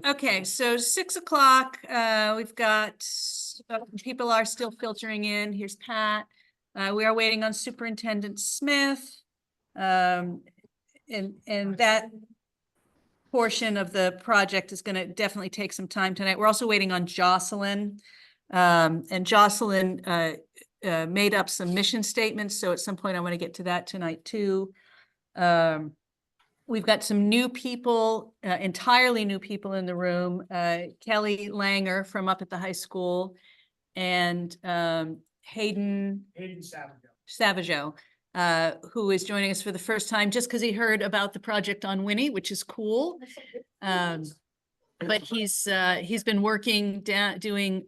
Okay, so 6 o'clock, we've got, people are still filtering in. Here's Pat. We are waiting on Superintendent Smith. And that portion of the project is gonna definitely take some time tonight. We're also waiting on Jocelyn. And Jocelyn, made up some mission statements, so at some point I want to get to that tonight too. We've got some new people, entirely new people in the room. Kelly Langer from up at the high school, and Hayden Savageau, who is joining us for the first time just because he heard about the project on Winnie, which is cool. But he's been working down doing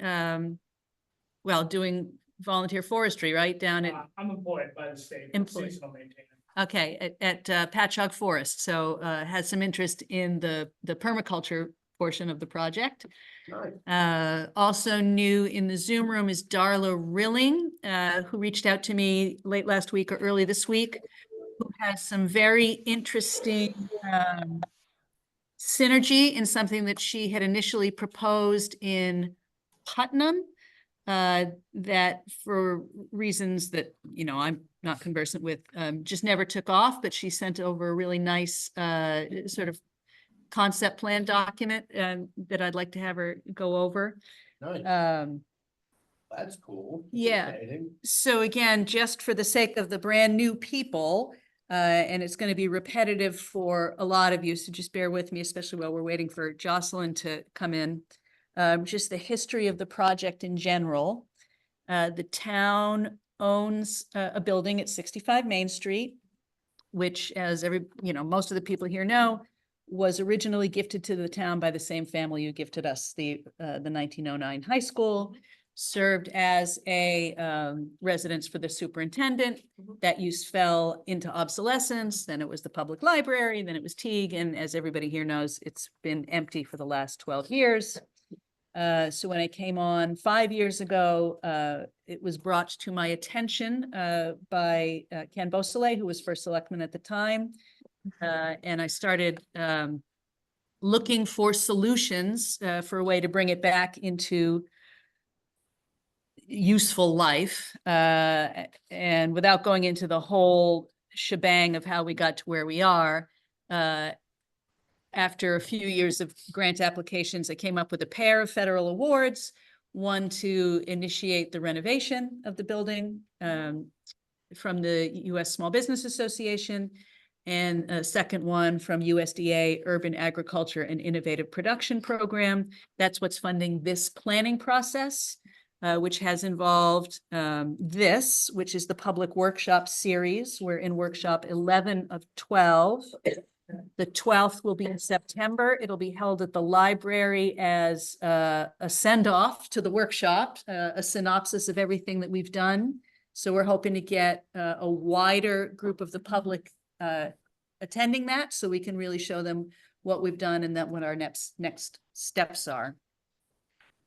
doing volunteer forestry, right? Down at I'm employed by the state. Employed. Seasonal maintainer. Okay, at Patchogue Forest, so has some interest in the permaculture portion of the project. Nice. Also new in the Zoom room is Darla Rilling, who reached out to me late last week or early this week, who has some very interesting synergy in something that she had initially proposed in Putnam. That for reasons that, you know, I'm not conversant with, just never took off, but she sent over a really nice sort of concept plan document that I'd like to have her go over. Nice. That's cool. Yeah. Exciting. So again, just for the sake of the brand new people, and it's going to be repetitive for a lot of you, so just bear with me, especially while we're waiting for Jocelyn to come in. Just the history of the project in general. The town owns a building at 65 Main Street, which, as most of the people here know, was originally gifted to the town by the same family who gifted us the 1909 high school. Served as a residence for the superintendent. That use fell into obsolescence. Then it was the public library, then it was Teague, and as everybody here knows, it's been empty for the last 12 years. So when I came on 5 years ago, it was brought to my attention by Ken Beausoleil, who was first selectman at the time. And I started looking for solutions for a way to bring it back into useful life. And without going into the whole shebang of how we got to where we are, after a few years of grant applications, I came up with a pair of federal awards, one to initiate the renovation of the building from the U.S. Small Business Association, and a second one from USDA Urban Agriculture and Innovative Production Program. That's what's funding this planning process, which has involved this, which is the public workshop series. We're in workshop 11 of 12. The 12th will be in September. It'll be held at the library as a send-off to the workshop, a synopsis of everything that we've done. So we're hoping to get a wider group of the public attending that, so we can really show them what we've done and what our next steps are.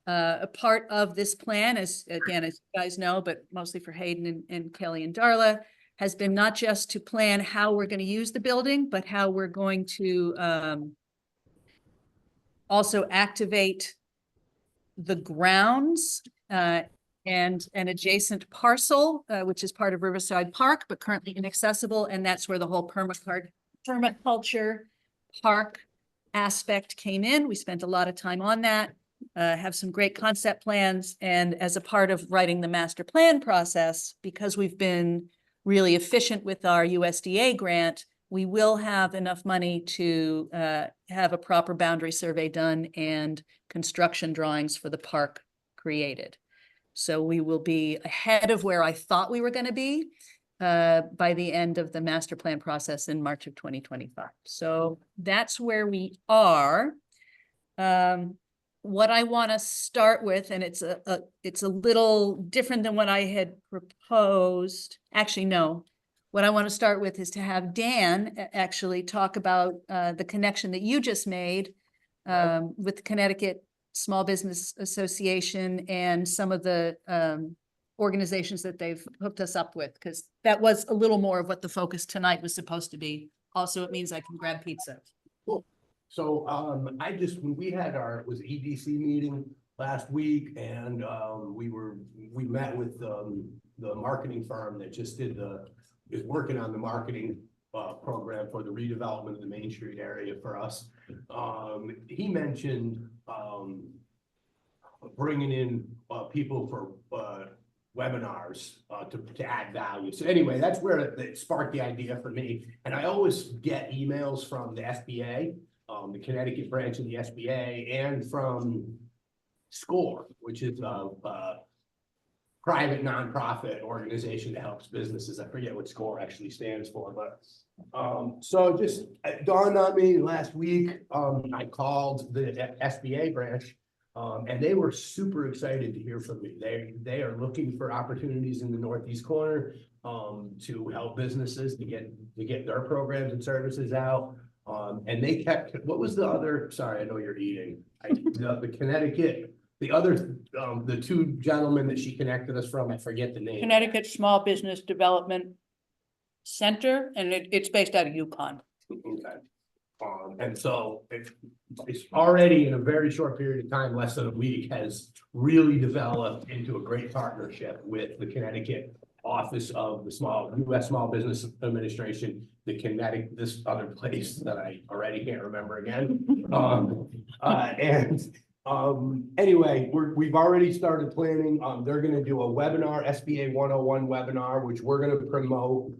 A part of this plan, as you guys know, but mostly for Hayden and Kelly and Darla, has been not just to plan how we're going to use the building, but how we're going to also activate the grounds and an adjacent parcel, which is part of Riverside Park, but currently inaccessible. And that's where the whole permaculture park aspect came in. We spent a lot of time on that, have some great concept plans. And as a part of writing the master plan process, because we've been really efficient with our USDA grant, we will have enough money to have a proper boundary survey done and construction drawings for the park created. So we will be ahead of where I thought we were going to be by the end of the master plan process in March of 2025. So that's where we are. What I want to start with, and it's a little different than what I had proposed. Actually, no. What I want to start with is to have Dan actually talk about the connection that you just made with the Connecticut Small Business Association and some of the organizations that they've hooked us up with, because that was a little more of what the focus tonight was supposed to be. Also, it means I can grab pizza. Cool. So, when we had it was EDC meeting last week and, we met with, the marketing firm that just is working on the marketing, program for the redevelopment of the Main Street area for us. He mentioned, bringing in, people for, webinars, to add value. So anyway, that's where it sparked the idea for me. And I always get emails from the SBA, the Connecticut branch of the SBA, and from SCORE, which is a private nonprofit organization that helps businesses. I forget what SCORE actually stands for, but so it dawned on me last week. I called the SBA branch, and they were super excited to hear from me. They are looking for opportunities in the northeast corner to help businesses to get their programs and services out. And they kept, what was the other, sorry, I know you're eating. The Connecticut, the two gentlemen that she connected us from, I forget the name. Connecticut Small Business Development Center, and it's based out of Yukon. Okay. And so it's already in a very short period of time, less than a week, has really developed into a great partnership with the Connecticut Office of the U.S. Small Business Administration, this other place that I already can't remember again. Anyway, we've already started planning. They're gonna do a webinar, SBA 101 webinar, which we're gonna promote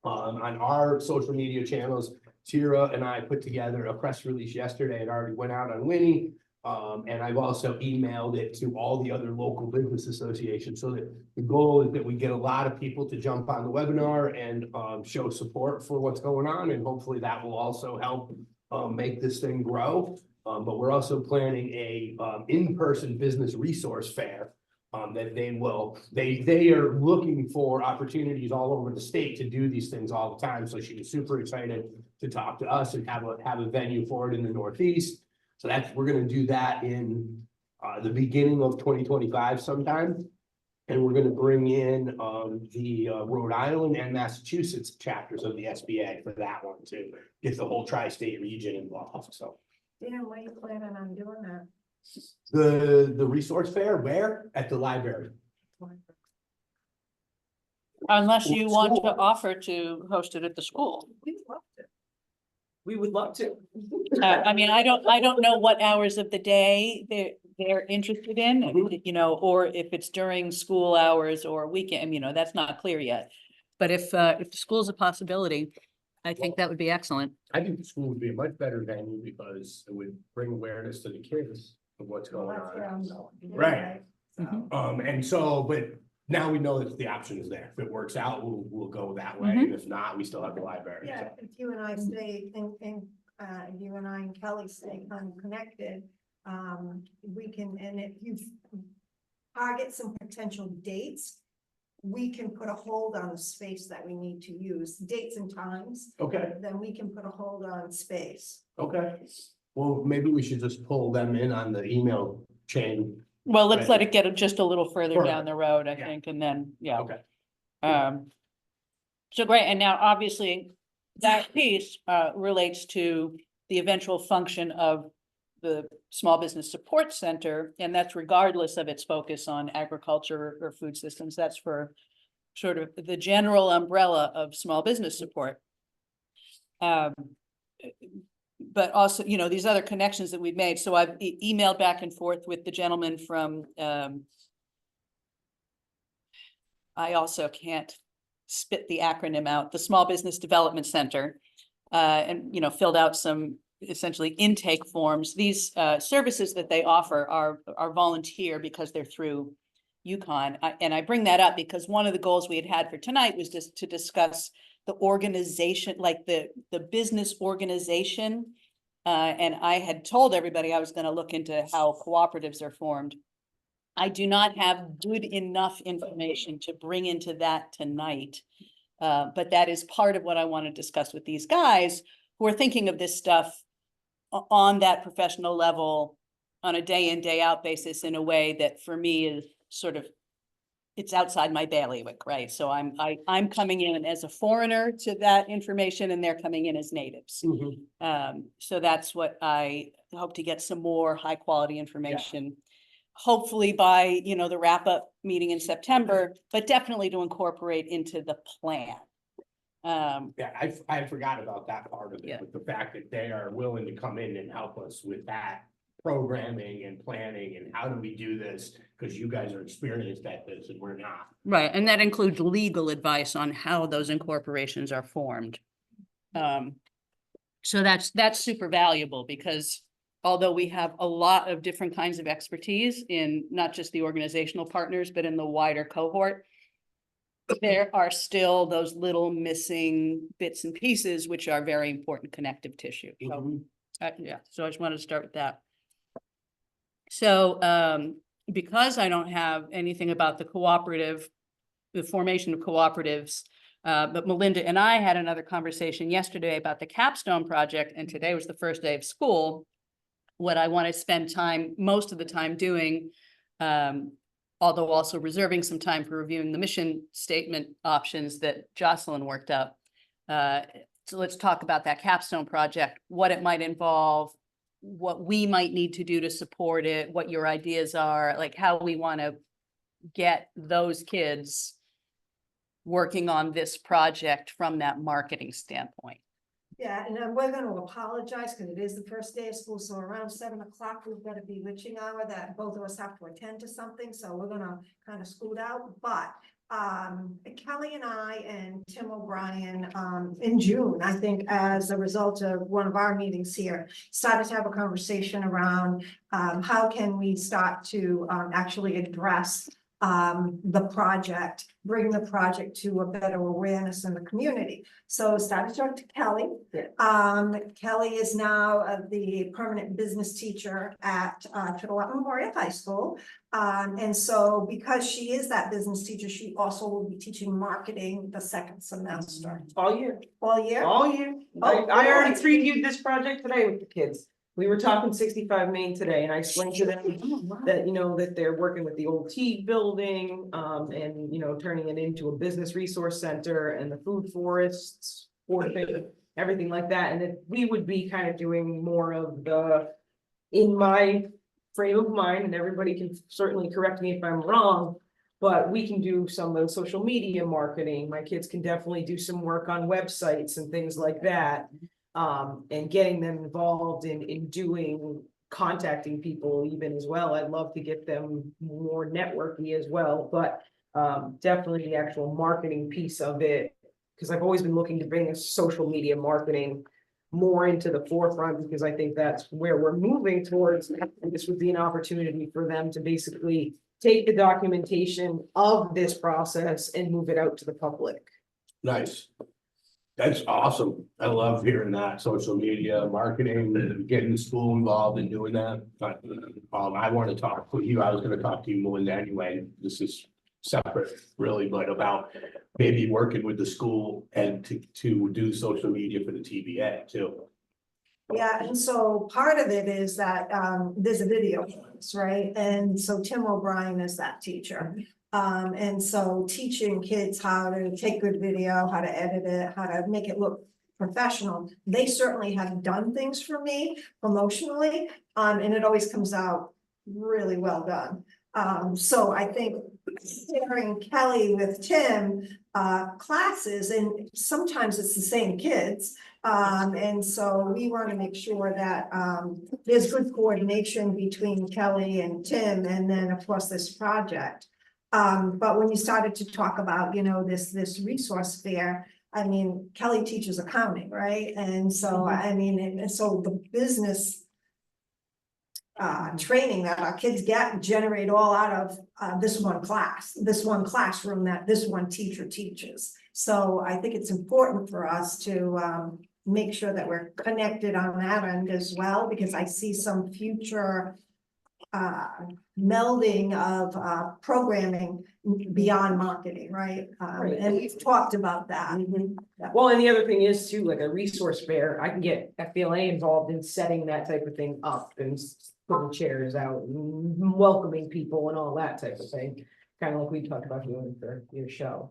on our social media channels. Tira and I put together a press release yesterday. It already went out on Winnie. And I've also emailed it to all the other local business associations. So that the goal is that we get a lot of people to jump on the webinar and show support for what's going on. And hopefully that will also help make this thing grow. But we're also planning a in-person business resource fair that they are looking for opportunities all over the state to do these things all the time. So she was super excited to talk to us and have a venue for it in the Northeast. So we're gonna do that in the beginning of 2025 sometime. And we're gonna bring in the Rhode Island and Massachusetts chapters of the SBA for that one too. Get the whole tri-state region involved, so. Dan, when are you planning on doing that? The resource fair, where? At the library. Unless you want to School. offer to host it at the school. We'd love to. We would love to. I mean, I don't know what hours of the day they're interested in, Mhm. you know, or if it's during school hours or weekend, you know, that's not clear yet. But if the school's a possibility, I think that would be excellent. I think the school would be a much better venue because it would bring awareness to the kids of what's Well, going that's where I'm on. going. Right. So, And so, but now we know that the option is there. If it works out, we'll go that way. And if not, we still have the library. Yeah, so. if you and I stay and you and I and Kelly stay kind of connected, we can, and if you target some potential dates, we can put a hold on the space that we need to use, dates and times, Okay, then we can put a hold on space. okay. Well, maybe we should just pull them in on the email chain. Well, let's Right. let it get just a little further down Further. the road, I Yeah. think, and then, yeah. Okay. So great, and now obviously that piece relates to the eventual function of the Small Business Support Center, and that's regardless of its focus on agriculture or food systems. That's for sort of the general umbrella of small business support. But also, you know, these other connections that we've made. So I've emailed back and forth with the gentleman from I also can't spit the acronym out, the Small Business Development Center, and, you know, filled out some essentially intake forms. These services that they offer are volunteer because they're through Yukon. And I bring that up because one of the goals we had for tonight was just to discuss the organization, like the business organization. And I had told everybody I was going to look into how cooperatives are formed. I do not have good enough information to bring into that tonight. But that is part of what I want to discuss with these guys who are thinking of this stuff on that professional level on a day in, day out basis in a way that for me is sort of it's outside my bailiwick, right? So I'm coming in as a foreigner to that information and they're coming in as natives. So that's what I hope to get some more high quality information. Hopefully by, you know, the wrap up meeting in September, but definitely to incorporate into the plan. Yeah, I forgot about that part of Yeah. it, with the fact that they are willing to come in and help us with that programming and planning and how do we do this? Because you guys are experienced at this and we're not. Right, and that includes legal advice on how those incorporations are formed. So that's super valuable because although we have a lot of different kinds of expertise in not just the organizational partners, but in the wider cohort, there are still those little missing bits and pieces, which are very important connective tissue. So, yeah, so I just wanted to start with that. So, because I don't have anything about the cooperative, the formation of cooperatives, but Melinda and I had another conversation yesterday about the capstone project, and today was the first day of school. What I want to spend time, most of the time doing, although also reserving some time for reviewing the mission statement options that Jocelyn worked up. So let's talk about that capstone project, what it might involve, what we might need to do to support it, what your ideas are, like how we want to get those kids working on this project from that marketing standpoint. Yeah, and then we're gonna apologize because it is the first day of school, so around 7 o'clock, we've got a bewitching hour that both of us have to attend to something, so we're gonna kind of scoot out, but Kelly and I and Tim O'Brien, in June, I think, as a result of one of our meetings here, started to have a conversation around how can we start to actually address the project, bring the project to a better awareness in the community. So started to talk to Kelly. Kelly is now the permanent business teacher at Chitawat Memorial High School. And so because she is that business teacher, she also will be teaching marketing the second semester. All year, All year? all year. Oh, I already good. previewed this project today with the kids. We were talking 65 Main today and I explained to them that, you know, that they're working with the old T building, and, you know, turning it into a business resource center and the food forests, everything like that. And that we would be kind of doing more of the, in my frame of mind, and everybody can certainly correct me if I'm wrong, but we can do some of the social media marketing. My kids can definitely do some work on websites and things like that. And getting them involved in contacting people even as well. I'd love to get them more networky as well, but definitely the actual marketing piece of it. Because I've always been looking to bring social media marketing more into the forefront, because I think that's where we're moving towards. And this would be an opportunity for them to basically take the documentation of this process and move it out to the public. Nice. That's awesome. I love hearing that, social media, marketing, getting the school involved in doing that. But I want to talk with you. I was gonna talk to you more than anyway. This is separate really, but about maybe working with the school and to do social media for the TBA too. Yeah, and so part of it is that there's a video, right? And so Tim O'Brien is that teacher. And so teaching kids how to take good video, how to edit it, how to make it look professional. They certainly have done things for me promotionally, and it always comes out really well done. So I think sharing Kelly with Tim classes, and sometimes it's the same kids. And so we want to make sure that there's good coordination between Kelly and Tim, and then of course this project. But when you started to talk about, you know, this resource fair, I mean, Kelly teaches accounting, right? And so, I mean, and so the business training that our kids get generate all out of this one classroom that this one teacher teaches. So I think it's important for us to make sure that we're connected on that end as well, because I see some future melding of programming beyond marketing, right? Right. And we've talked about that. Well, and the other thing is too, like a resource fair, I can get FBLA involved in setting that type of thing up and putting chairs out and welcoming people and all that type of thing. kind of like we talked about doing for your show.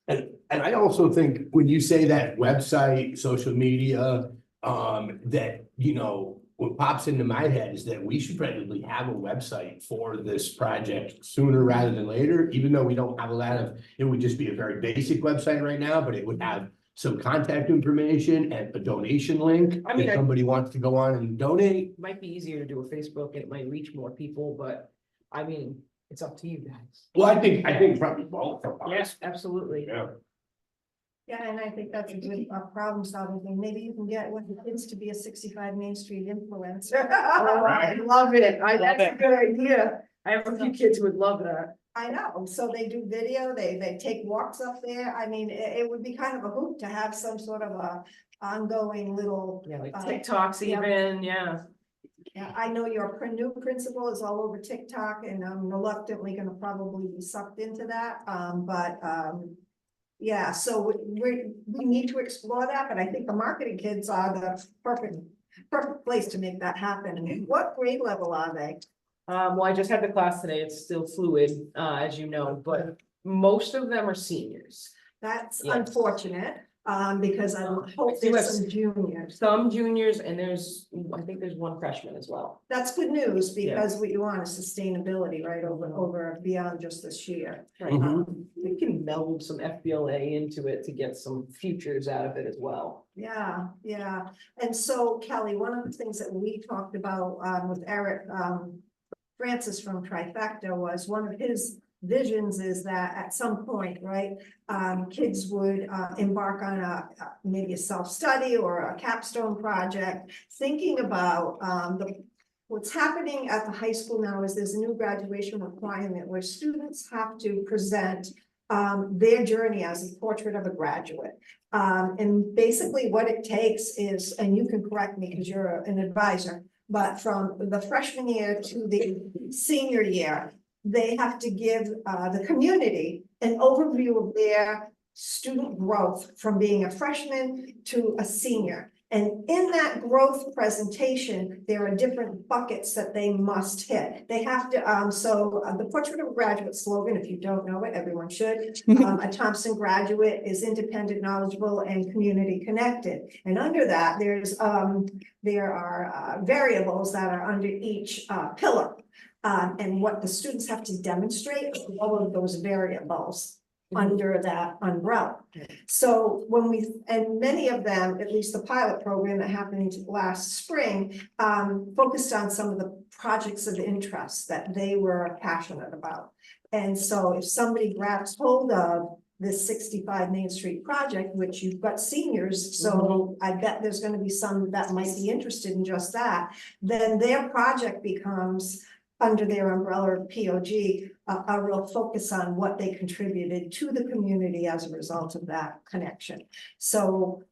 And I also think when you say that website, social media, that, you know, what pops into my head is that we should probably have a website for this project sooner rather than later, even though we don't have a lot of, it would just be a very basic website right now, but it would have some contact information and a donation link. I mean, If somebody wants to go on and donate. It might be easier to do a Facebook and it might reach more people, but I mean, it's up to you guys. Well, I think probably both of us. Yes, absolutely. Yeah. Yeah, and I think that's a good problem solving thing. Maybe you can get one of the kids to be a 65 Main Street influencer. I love it. That's a it. good idea. I have a few kids who would love that. I know, so they do video, they take walks up there. I mean, it would be kind of a hoop to have some sort of a ongoing little. Yeah, like Uh, TikToks yeah. even, yeah. Yeah, I know your new principal is all over TikTok and I'm reluctantly gonna probably be sucked into that, yeah, so we need to explore that, but I think the marketing kids are the perfect place to make that happen. And what grade level are they? Well, I just had the class today. It's still fluid, as you know, but most of them are seniors. That's Yes. unfortunate, because I hope do there's have some juniors. Some juniors and I think there's one freshman as well. That's good news Yeah. because we want sustainability, right, over beyond just this year. Mhm. We can meld some FBLA into it to get some futures out of it as well. Yeah, yeah. And so Kelly, one of the things that we talked about with Eric Francis from Trifecta was one of his visions is that at some point, right, kids would embark on maybe a self-study or a capstone project, thinking about what's happening at the high school now is there's a new graduation requirement where students have to present their journey as a portrait of a graduate. And basically what it takes is, and you can correct me because you're an advisor, but from the freshman year to the senior year, they have to give the community an overview of their student growth from being a freshman to a senior. And in that growth presentation, there are different buckets that they must hit. They have to, the Portrait of a Graduate slogan, if you don't know it, everyone should. A Thompson graduate is independent, knowledgeable, and community connected. And under that, there are variables that are under each pillar. And what the students have to demonstrate all of those variables under that umbrella. So and many of them, at least the pilot program that happened last spring, focused on some of the projects of interest that they were passionate about. And so if somebody grabs hold of this 65 Main Street project, which you've got seniors, so I bet there's gonna be some that might be interested in just that, then their project becomes under their umbrella of POG, a real focus on what they contributed to the community as a result of that connection. So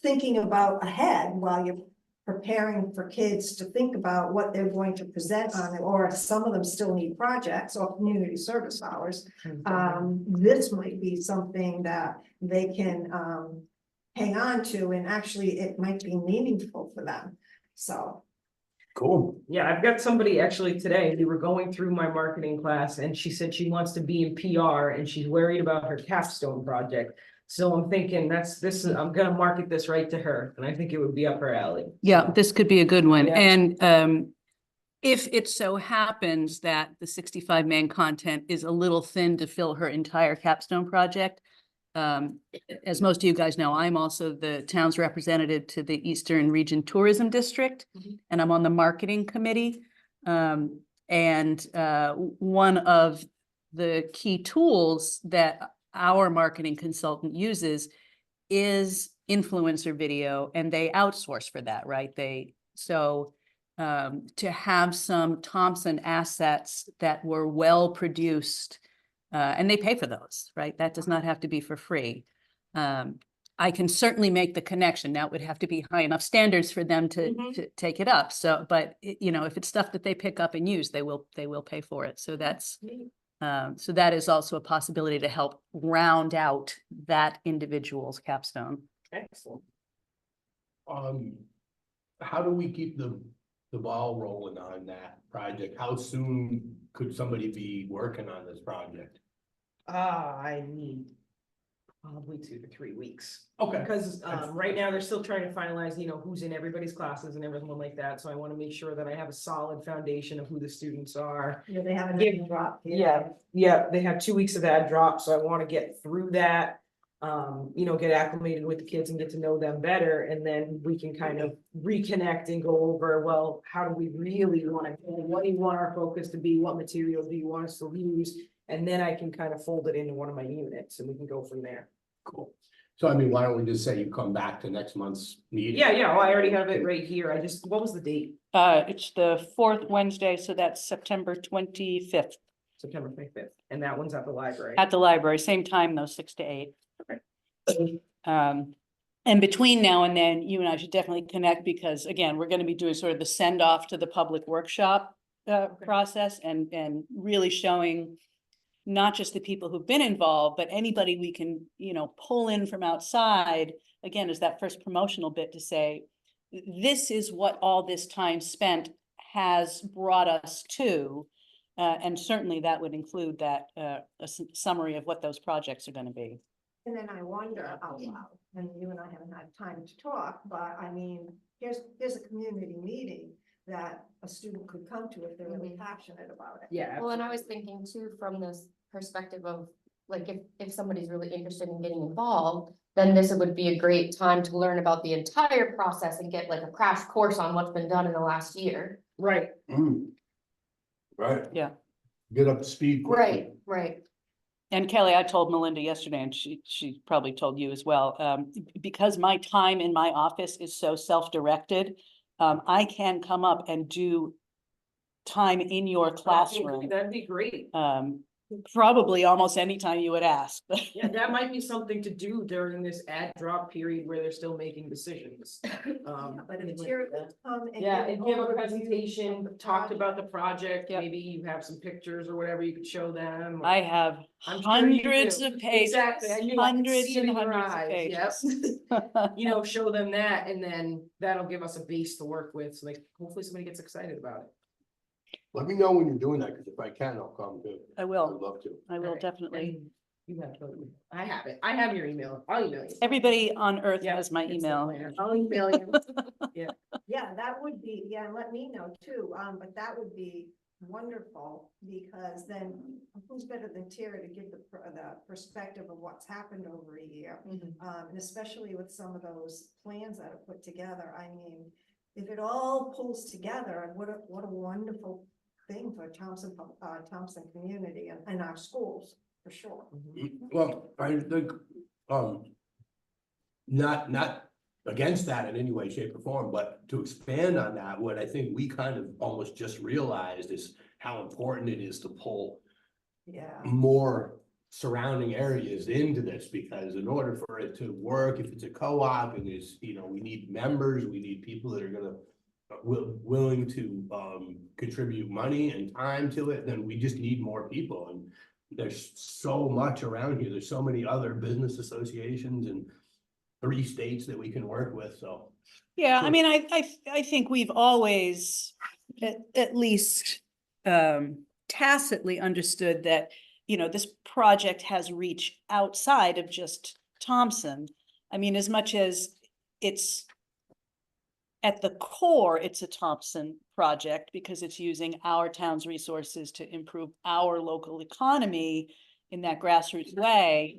thinking about ahead while you're preparing for kids to think about what they're going to present on, or if some of them still need projects or community service hours, this might be something that they can hang on to, and actually it might be meaningful for them. So. Cool. Yeah, I've got somebody actually today, they were going through my marketing class and she said she wants to be in PR and she's worried about her capstone project. So I'm thinking I'm gonna market this right to her and I think it would be up her alley. Yeah, this could be a good one. Yeah. And if it so happens that the 65 man content is a little thin to fill her entire capstone project, as most of you guys know, I'm also the town's representative to the Eastern Region Tourism District, and I'm on the marketing committee. And one of the key tools that our marketing consultant uses is influencer video, and they outsource for that, right? To have some Thompson assets that were well produced, and they pay for those, right? That does not have to be for free. I can certainly make the connection. Now it would have to be high enough standards for them to take it up. So, but if it's stuff that they pick up and use, they will pay for it. So that's, so that is also a possibility to help round out that individual's capstone. Excellent. How do we keep the the ball rolling on that project? How soon could somebody be working on this project? I need probably 2 to 3 weeks. Okay. Because right now they're still trying to finalize, you know, who's in everybody's classes and everything like that. So I want to make sure that I have a solid foundation of who the students are. Yeah, they haven't Yeah, even dropped. yet. Yeah, yeah, they have 2 weeks of ad drop, so I want to get through that. You know, get acclimated with the kids and get to know them better, and then we can kind of reconnect and go over, well, how do we really want to, what do you want our focus to be? What materials do you want us to use? And then I can kind of fold it into one of my units and we can go from there. Cool. So I mean, why don't we just say you come back to next month's meeting? Yeah, well, I already have it right here. I just, what was the date? It's the fourth Wednesday, so that's September 25th September 25th, and that one's at the library. at the library, same time though, 6 to 8. And between now and then, you and I should definitely connect because again, we're gonna be doing sort of the send off to the public workshop process and really showing not just the people who've been involved, but anybody we can, you know, pull in from outside, again, is that first promotional bit to say, this is what all this time spent has brought us to. And certainly that would include that, summary of what those projects are gonna be. And then I wonder out loud, and you and I haven't had time to talk, but I mean, here's a community meeting that a student could come to if they're really passionate about it. Yeah. Well, and I was thinking too, from this perspective of, like, if somebody's really interested in getting involved, then this would be a great time to learn about the entire process and get like a crash course on what's been done in the last year. Right. Right. Yeah. Get up to speed. quickly. Right. And Kelly, I told Melinda yesterday, and she probably told you as well, because my time in my office is so self-directed, I can come up and do time in your classroom, That'd be great. probably almost anytime you would ask. Yeah, that might be something to do during this ad drop period where they're still making decisions. But if it's here, come and. Yeah, give and give a overview of presentation, the talked project. about the project, Yep. maybe you have some pictures or whatever you could show them. I have I'm sure you hundreds do. of pages, Exactly, I knew I could hundreds see it and in your hundreds of eyes, yep. pages. You know, show them that, and then that'll give us a base to work with, so like, hopefully somebody gets excited about it. Let me know when you're doing that, because if I can, I'll come too. I I'd will, love to. I will Alright, definitely. and You have, I have it, I have your email, I'll email you. Everybody on earth Yeah, has my it's the email. plan. I'll email you. Yeah, that would be, yeah, let me know too, but that would be wonderful, because then who's better than Tara to give the perspective of what's happened over a year? And especially with some of those plans that are put together, I mean, if it all pulls together, what a wonderful thing for Thompson community and our schools, for sure. Well, I think, not against that in any way, shape or form, but to expand on that, what I think we kind of almost just realized is how important it is to pull Yeah, more surrounding areas into this, because in order for it to work, if it's a co-op and there's, you know, we need members, we need people that are gonna willing to contribute money and time to it, then we just need more people. And there's so much around here. There's so many other business associations and 3 states that we can work with, so. Yeah, I Sure. mean, I think we've always at least tacitly understood that, you know, this project has reach outside of just Thompson. I mean, as much as it's at the core, it's a Thompson project because it's using our town's resources to improve our local economy in that grassroots way.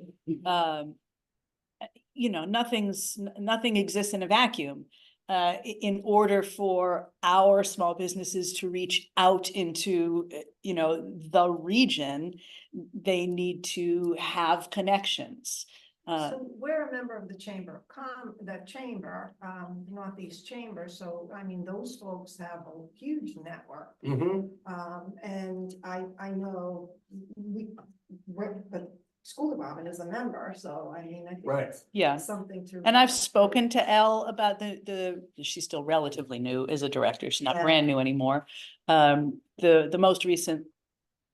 You know, nothing exists in a vacuum. In order for our small businesses to reach out into, you know, the region, they need to have connections. so we're a member of the Northeast Chamber, so I mean, those folks have a huge network. And I know the school department is a member, so I mean, I think Right. it's Yeah. something to. And I've spoken to Elle about she's still relatively new as a director. She's not Yeah. brand new anymore. The most recent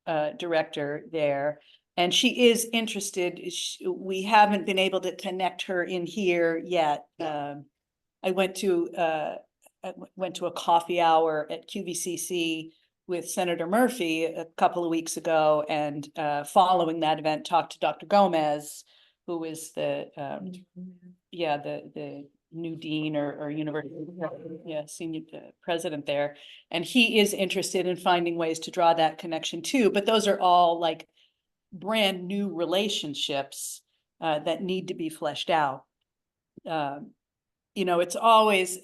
director there. And she is interested. We haven't been able to connect her in here yet. I went to went to a coffee hour at QVCC with Senator Murphy a couple of weeks ago, and following that event, talked to Dr. Gomez, who is the the new dean or university, senior president there. And he is interested in finding ways to draw that connection too, but those are all like brand new relationships that need to be fleshed out. You know, it's always,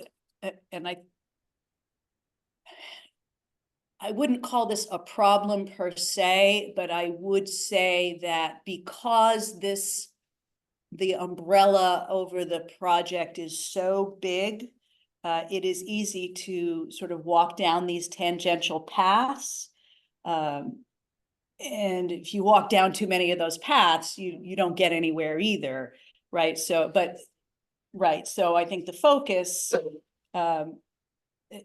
and I wouldn't call this a problem per se, but I would say that because the umbrella over the project is so big, it is easy to sort of walk down these tangential paths. And if you walk down too many of those paths, you don't get anywhere either, right? So, so I think the focus, at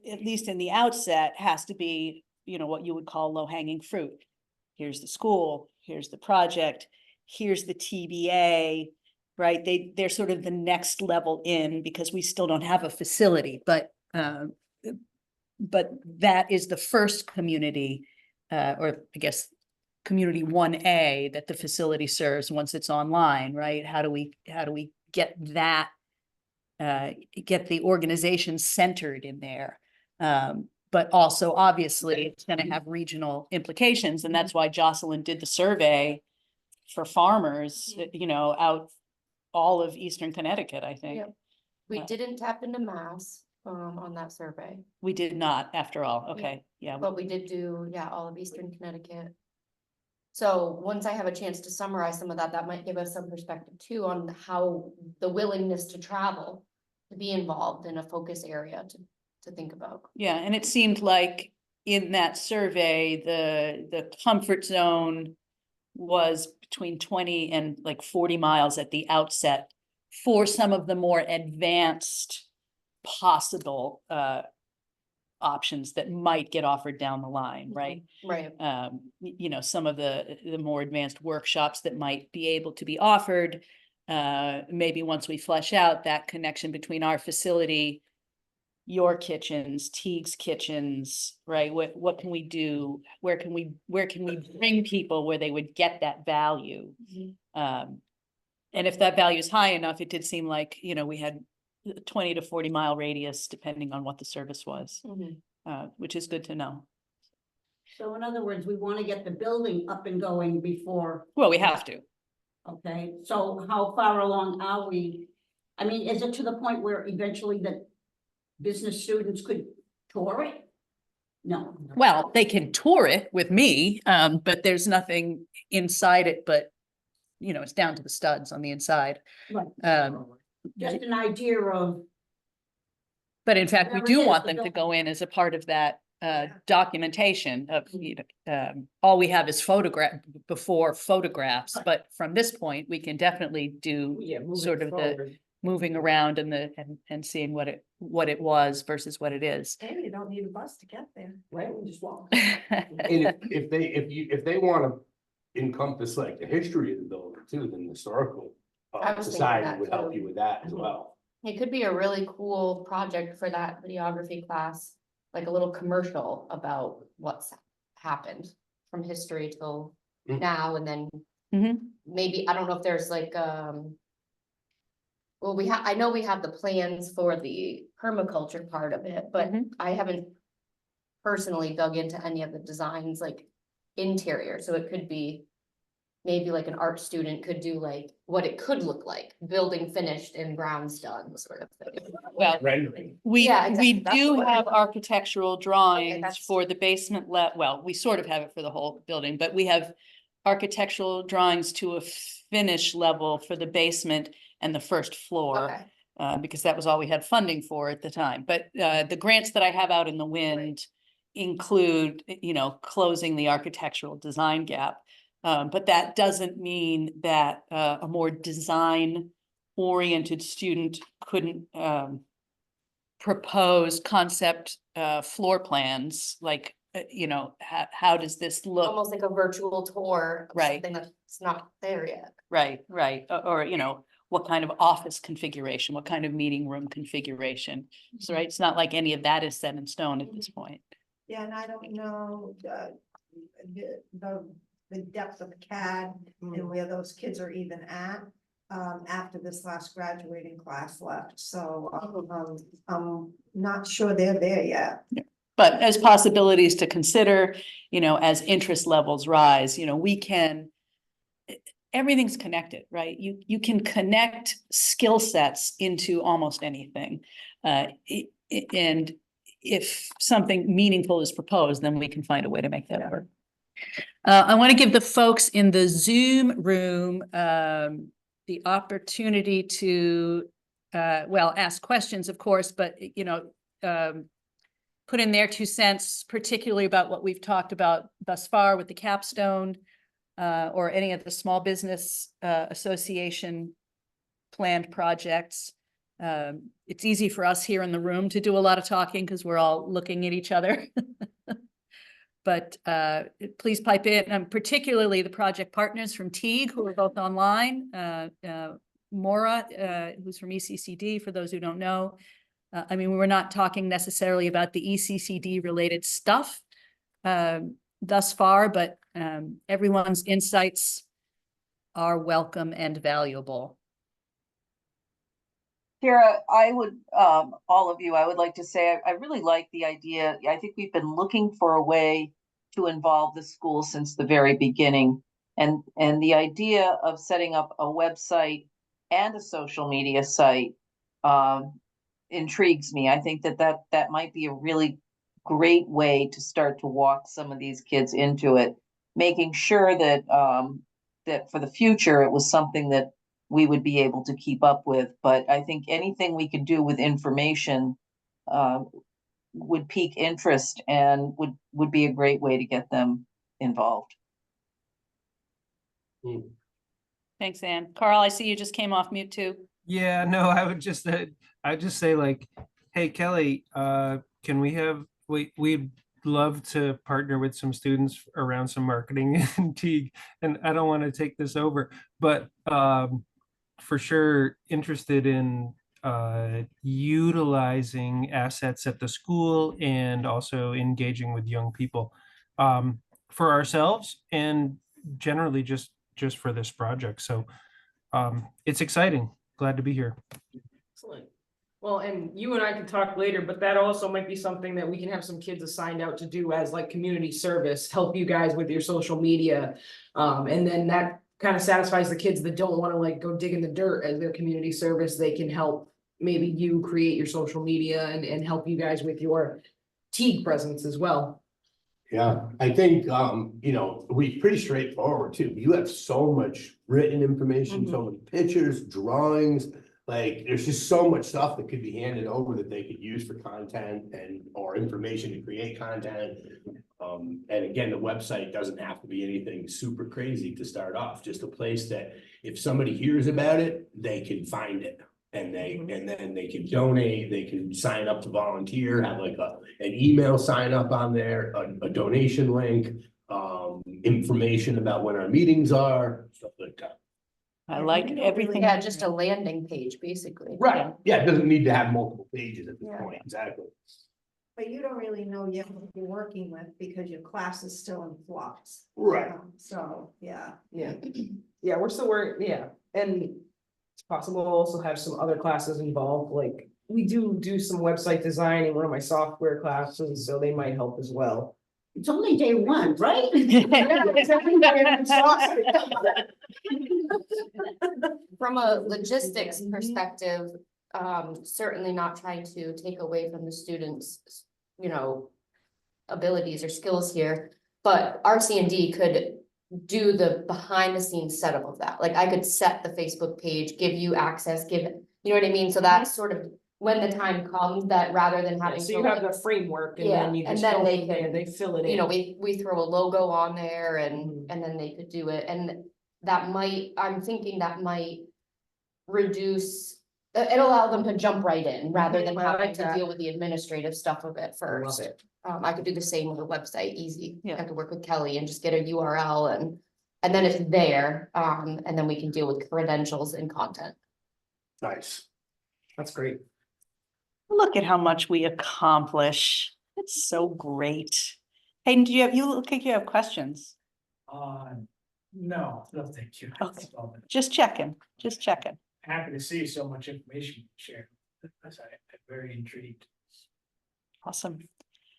least in the outset, has to be, you know, what you would call low-hanging fruit. Here's the school, here's the project, here's the TBA, right? They're sort of the next level in, because we still don't have a facility, but that is the first community, or I guess community 1A that the facility serves once it's online, right? How do we get that, get the organization centered in there? But also obviously it's going to have regional implications, and that's why Jocelyn did the survey for farmers, you know, out all of Eastern Connecticut, I think. Yep. We didn't tap into Mass on that survey, We did not, after all. Okay, yeah. but we did do, all of Eastern Connecticut. So once I have a chance to summarize some of that, that might give us some perspective too on how the willingness to travel, to be involved in a focus area to think about. Yeah, and it seemed like in that survey, the comfort zone was between 20 and like 40 miles at the outset for some of the more advanced possible options that might get offered down the line, right? Right. You know, some of the more advanced workshops that might be able to be offered, maybe once we flesh out that connection between our facility, your kitchens, Teague's kitchens, right? What can we do? Where can we bring people where they would get that value? And if that value is high enough, it did seem like, you know, we had 20 to 40 mile radius, depending on what the service was, which is good to know. So in other words, we want to get the building up and going before, Well, we have to. okay, so how far along are we? I mean, is it to the point where eventually the business students could tour it? No. Well, they can tour it with me, but there's nothing inside it, but, you know, it's down to the studs on the inside. Right. Just an idea of, But in fact, we Whatever it do is, want the them to building. go in as a part of that Yeah. documentation of, you know, all we have is photographs, Right. but from this point, we can definitely do sort of the moving around and seeing what it was versus what it is. And you don't need a bus to get there. Right, we just walk. And if they wanna encompass like the history of the building too, then the historical I was thinking society that would help too. you with that as Mhm. well. It could be a really cool project for that videography class, like a little commercial about what's happened from history till Mm. now, and then Mhm. maybe, I don't know if there's like, well, I know we have the plans for the permaculture part of it, but Mhm. I haven't personally dug into any of the designs, like interior, so it could be maybe like an art student could do like what it could look like, building finished and grounds done sort of thing. Well, Rendering. Yeah, exactly. we That's do the word. have architectural drawings that's- for the basement well, we sort of have it for the whole building, but we have architectural drawings to a finish level for the basement and the first floor. Okay, Because that was all we had funding for at the time. But the grants that I have out in the wind include, you know, closing the architectural design gap. But that doesn't mean that a more design-oriented student couldn't propose concept floor plans, like, you know, how does this look? almost like a virtual tour of Right. something that's not there yet. Right, or, you know, what kind of office configuration, what kind of meeting room configuration. So, right, it's not like any of that is set in stone at this point. Yeah, and I don't know the depth of CAD and where those kids are even at. After this last graduating class left, so I'm not sure they're there yet. But as possibilities to consider, as interest levels rise, we can, everything's connected, right? You can connect skill sets into almost anything. And if something meaningful is proposed, then we can find a way to make that work. I want to give the folks in the Zoom room the opportunity to, ask questions, of course, but, put in their 2 cents, particularly about what we've talked about thus far with the capstone, or any of the small business association planned projects. It's easy for us here in the room to do a lot of talking because we're all looking at each other. But please pipe in, and particularly the project partners from Teague, who are both online. Maura, who's from ECCD, for those who don't know. We're not talking necessarily about the ECCD related stuff thus far, but everyone's insights are welcome and valuable. Kara, I would, all of you, I would like to say, I really like the idea. I think we've been looking for a way to involve the school since the very beginning. And the idea of setting up a website and a social media site intrigues me. I think that might be a really great way to start to walk some of these kids into it, making sure that that for the future, it was something that we would be able to keep up with. But I think anything we could do with information would pique interest and would be a great way to get them involved. Thanks, Anne. Carl, I see you just came off mute too. Yeah, no, I'd just say like, hey, Kelly, can we'd love to partner with some students around some marketing in Teague, and I don't want to take this over, but for sure interested in utilizing assets at the school and also engaging with young people for ourselves and generally just for this project. So it's exciting. Glad to be here. Excellent. Well, and you and I can talk later, but that also might be something that we can have some kids assigned out to do as like community service, help you guys with your social media. And then that kind of satisfies the kids that don't want to like go dig in the dirt as their community service. They can help maybe you create your social media and help you guys with your Teague presence as well. Yeah, I think, we pretty straightforward too. You have so much written information, so many pictures, drawings. Like, there's just so much stuff that could be handed over that they could use for content or information to create content. And again, the website doesn't have to be anything super crazy to start off, just a place that if somebody hears about it, they can find it. And then they can donate, they can sign up to volunteer, have like an email sign up on there, a donation link, information about when our meetings are, stuff like that. I like everything. Yeah, just a landing page, basically. Right, yeah, it doesn't need to have multiple pages at this Yeah. point, exactly. But you don't really know yet what you're working with because your class is still in flux. Right. So, yeah. Yeah, yeah, we're still working, yeah, and it's possible we'll also have some other classes involved, like we do some website design in one of my software classes, so they might help as well. It's only day one, right? From a logistics perspective, certainly not trying to take away from the students, abilities or skills here. But RC&D could do the behind the scenes setup of that. Like I could set the Facebook page, give you access, you know what I mean? So that's sort of when the time comes that rather than having. So you have the framework and then you Yeah, and just then go they from there, can, they fill it in. we throw a logo on there and then they could do it. And I'm thinking that might reduce, it'll allow them to jump right in rather than I having like to that. deal with the administrative stuff of it I love first. it. I could do the same with a website, easy. Yeah. I could work with Kelly and just get a URL and then it's there. And then we can deal with credentials and content. Nice. That's great. Look at how much we accomplish. It's so great. Hayden, you look like you have questions. No, thank you. Okay. Just checking. Happy to see so much information shared. I'm very intrigued. Awesome.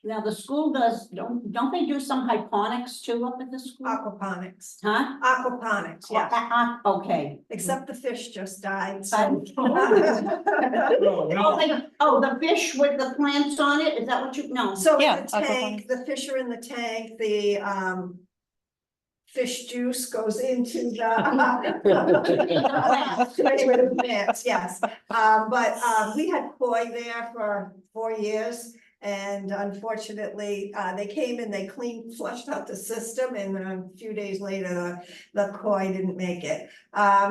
Now, the school does, don't they do some hydroponics too up at the school? Aquaponics, Huh? aquaponics, yeah, Okay. except the fish just died, so. Oh, the fish with the plants on it, is that what you, no? So Yeah, in the tank, the fish are in the tank, the fish juice goes into the plants, yes. We had koi there for 4 years. And unfortunately, they came and they flushed out the system, and a few days later, the koi didn't make it.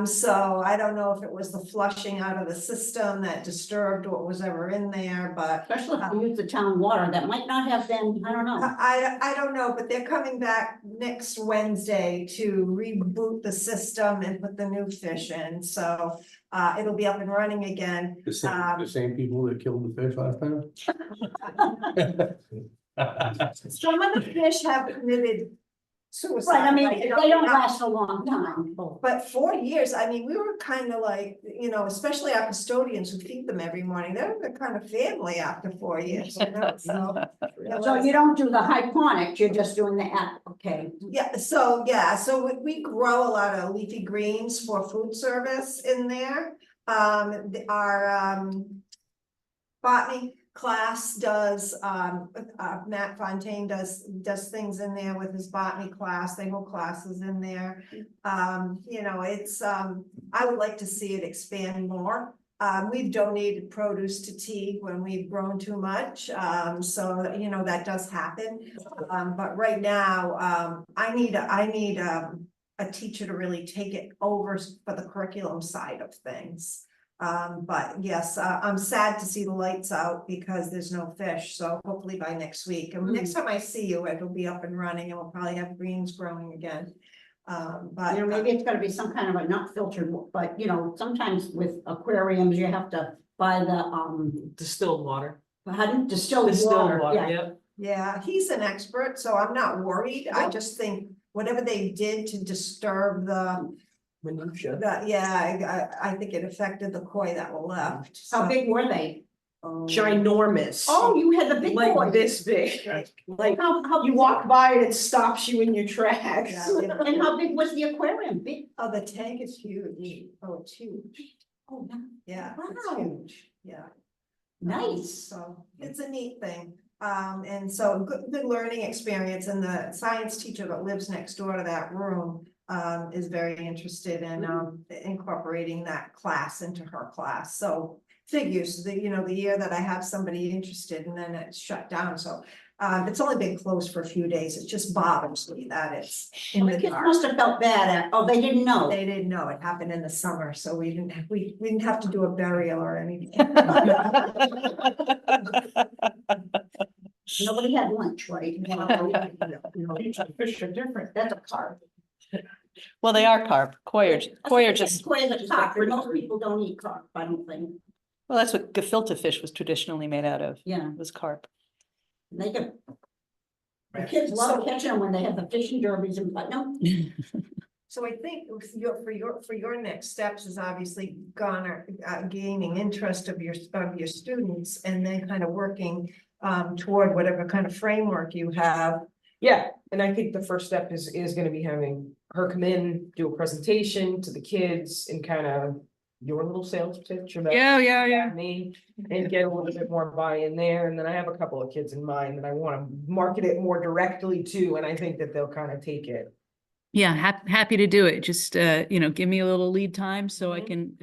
So I don't know if it was the flushing out of the system that disturbed what was ever in there, but Especially if we use the town water, that might not have been, I don't know. I don't know, but they're coming back next Wednesday to reboot the system and put the new fish in, so it'll be up and running again. The same people that killed the fish last time? Some of the fish have committed suicide. Right, I mean, like, they don't last a long time. But 4 years, I mean, we were kind of like, especially our custodians who feed them every morning, they're the kind of family after 4 years, so. So you don't do the hydroponics, you're just doing the okay. So we grow a lot of leafy greens for food service in there. Our botany class does, Matt Fontaine does things in there with his botany class, they hold classes in there. It's, I would like to see it expand more. We've donated produce to Teague when we've grown too much, so, that does happen. But right now, I need a teacher to really take it over for the curriculum side of things. But yes, I'm sad to see the lights out because there's no fish, so hopefully by next week, and next time I see you, it'll be up and running, and we'll probably have greens growing again. But Maybe it's gotta be some kind of a not filtered, but sometimes with aquariums, you have to buy the Distilled water. distilled water, yeah. yeah, he's an expert, so I'm not worried. I just think whatever they did to disturb Minutia. I think it affected the koi that were left. How so- big were they? Ginormous. Oh, you had the big Like boys. this big. Like, How you walk by and it stops you in your tracks. Yeah. And how big was the aquarium? Big? Oh, the tank is huge. Oh, it's huge. Oh, Yeah, it's Wow. huge. Yeah. nice. So it's a neat thing. And so good learning experience, and the science teacher that lives next door to that room is very interested in incorporating that class into her class. So figures the year that I have somebody interested and then it's shut down. So it's only been closed for a few days. It just bothers me that it's in The the kids dark. must have felt bad they didn't know. They didn't know it happened in the summer, so we didn't have to do a burial or anything. Nobody had lunch, right? Fish are different. That's a carp. Well, they are carp. Koi are just, Koi is a carp, but most people don't eat carp, I don't think. well, that's what gefilte fish was traditionally made out of, Yeah, was carp. they can. The kids love catching them when they have the fishing derbies and, but no. So I think for your next steps is obviously gaining interest of your students, and then kind of working toward whatever kind of framework you have. Yeah, and I think the first step is gonna be having her come in, do a presentation to the kids and kind of your little sales pitch about me, and get a little bit more buy-in there. And then I have a couple of kids in mind that I want to market it more directly to, and I think that they'll kind of take it. Yeah, happy to do it. Just, give me a little lead time so I can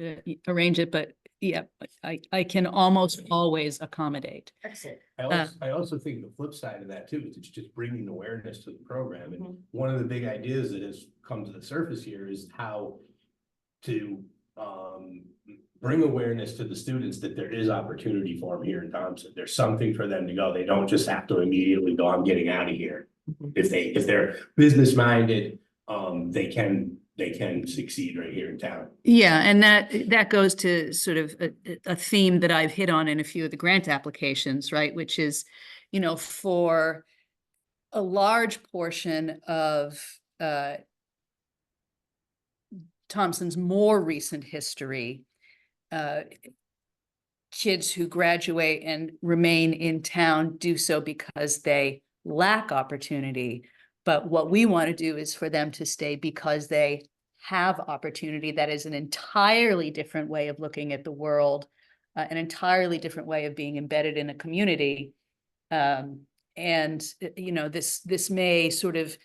arrange it, but yeah, I can almost always accommodate. Excellent. I also think the flip side of that too, is it's just bringing awareness to the program. And Mhm. one of the big ideas that has come to the surface here is how to bring awareness to the students that there is opportunity for them here in Thompson. There's something for them to go. They don't just have to immediately go, I'm getting out of here. Mhm. If they're business minded, they can they can succeed right here in town. Yeah, and that goes to sort of a theme that I've hit on in a few of the grant applications, right? Which is, you know, for a large portion of Thompson's more recent history, kids who graduate and remain in town do so because they lack opportunity. But what we want to do is for them to stay because they have opportunity. That is an entirely different way of looking at the world, an entirely different way of being embedded in a community. And, you know, this may sort of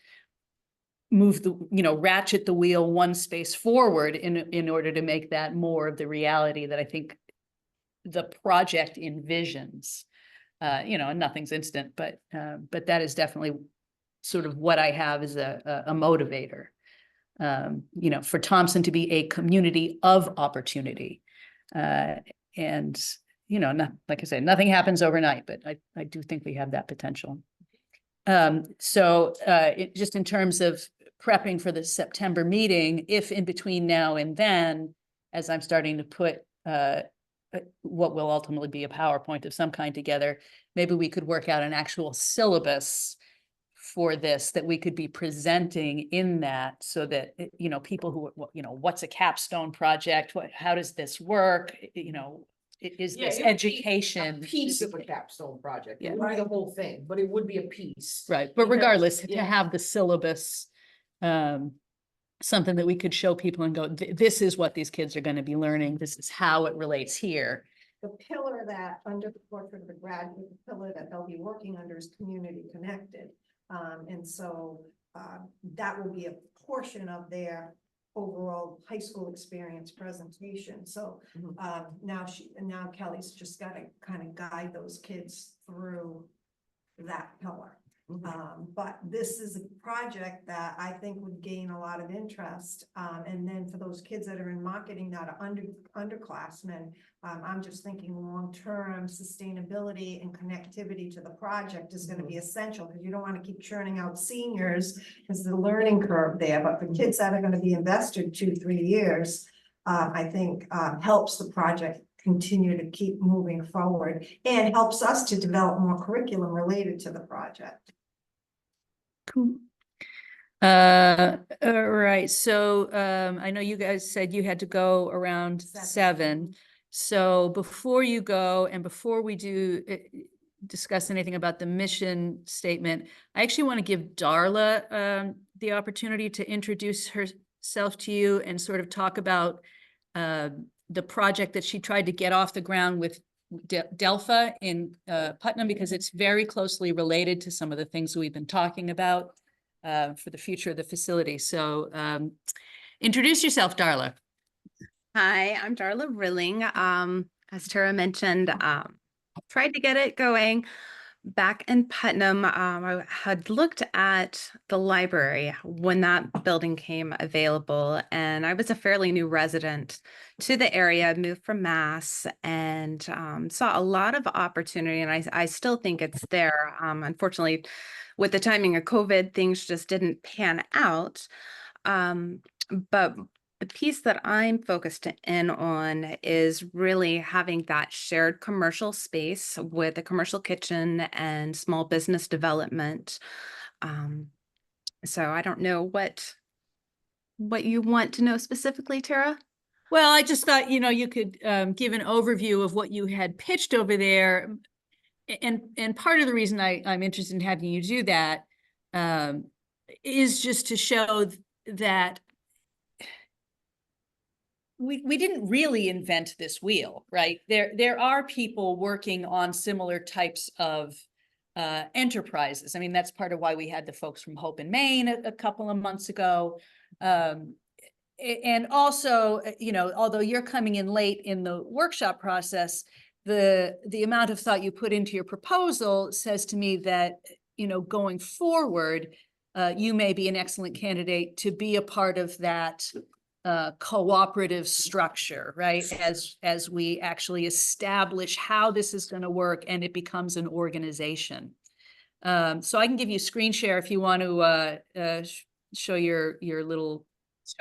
move the, you know, ratchet the wheel one space forward in order to make that more of the reality that I think the project envisions. You know, and nothing's instant, but that is definitely sort of what I have as a motivator. You know, for Thompson to be a community of opportunity. And, you know, like I said, nothing happens overnight, but I do think we have that potential. So just in terms of prepping for the September meeting, if in between now and then, as I'm starting to put what will ultimately be a PowerPoint of some kind together, maybe we could work out an actual syllabus for this that we could be presenting in that, so that, you know, people who, you know, what's a capstone project? How does this work? You know, is Yeah, this it would be education? A piece of a capstone project, Yeah. it would be the whole thing, but it would be a piece. Right, but Because- regardless, to yeah. have the syllabus, something that we could show people and go, this is what these kids are going to be learning. This is how it relates here. The pillar that under the portrait of the graduate, the pillar that they'll be working under is community connected. And so that will be a portion of their overall high school experience presentation. So now Kelly's just got to kind of guide those kids through that pillar. But this is a project that I think would gain a lot of interest. And then for those kids that are in marketing that are underclassmen, I'm just thinking long-term sustainability and connectivity to the project is going to be essential, because you don't want to keep churning out seniors because the learning curve there. But for kids that are going to be invested 2-3 years, I think helps the project continue to keep moving forward and helps us to develop more curriculum related to the project. Cool. All right, so I know you guys said you had to go around 7. So before you go and before we do discuss anything about the mission statement, I actually want to give Darla the opportunity to introduce herself to you and sort of talk about the project that she tried to get off the ground with Delpha in Putnam, because it's very closely related to some of the things we've been talking about for the future of the facility. So introduce yourself, Darla. Hi, I'm Darla Rilling. As Tara mentioned, tried to get it going back in Putnam. I had looked at the library when that building came available, and I was a fairly new resident to the area, moved from Mass, and saw a lot of opportunity, and I still think it's there. Unfortunately, with the timing of COVID, things just didn't pan out. But the piece that I'm focused in on is really having that shared commercial space with a commercial kitchen and small business development. So I don't know what you want to know specifically, Tara? Well, I just thought, you know, you could give an overview of what you had pitched over there. And part of the reason I'm interested in having you do that is just to show that we didn't really invent this wheel, right? There are people working on similar types of enterprises. I mean, that's part of why we had the folks from Hope in Maine a couple of months ago. And also, you know, although you're coming in late in the workshop process, the amount of thought you put into your proposal says to me that, you know, going forward, you may be an excellent candidate to be a part of that cooperative structure, right? As we actually establish how this is going to work and it becomes an organization. So I can give you screen share if you want to show your little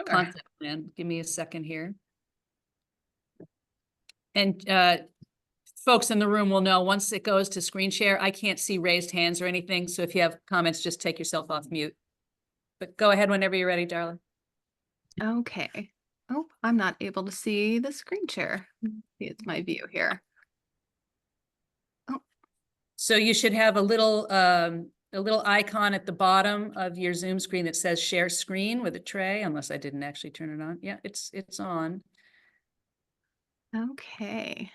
concept plan. Give me a second here. And folks in the room will know, once it goes to screen share, I can't see raised hands or anything. So if you have comments, just take yourself off mute. But go ahead whenever you're ready, Darla. Okay. Oh, I'm not able to see the screen share. See, it's my view here. So you should have a little icon at the bottom of your Zoom screen that says share screen with a tray, unless I didn't actually turn it on. Yeah, it's on. Okay.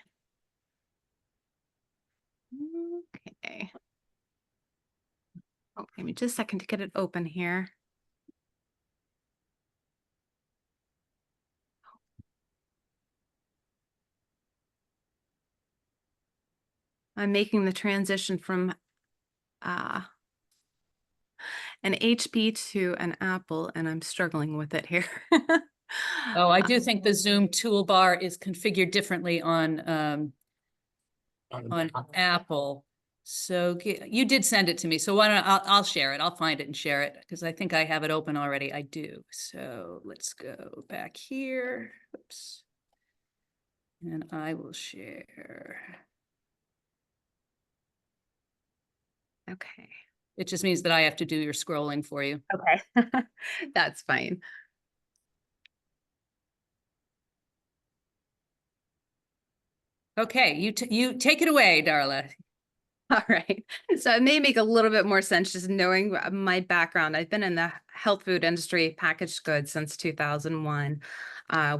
Okay. Oh, give me just a second to get it open here. I'm making the transition from an HP to an Apple, and I'm struggling with it here. Oh, I do think the Zoom toolbar is configured differently on Apple. So you did send it to me. So why don't I'll share it. I'll find it and share it because I think I have it open already. I do. So let's go back here. Oops. And I will share. Okay. It just means that I have to do your scrolling for you. Okay. That's fine. Okay, you take it away, Darla. All right. So it may make a little bit more sense just knowing my background. I've been in the health food industry, packaged goods since 2001.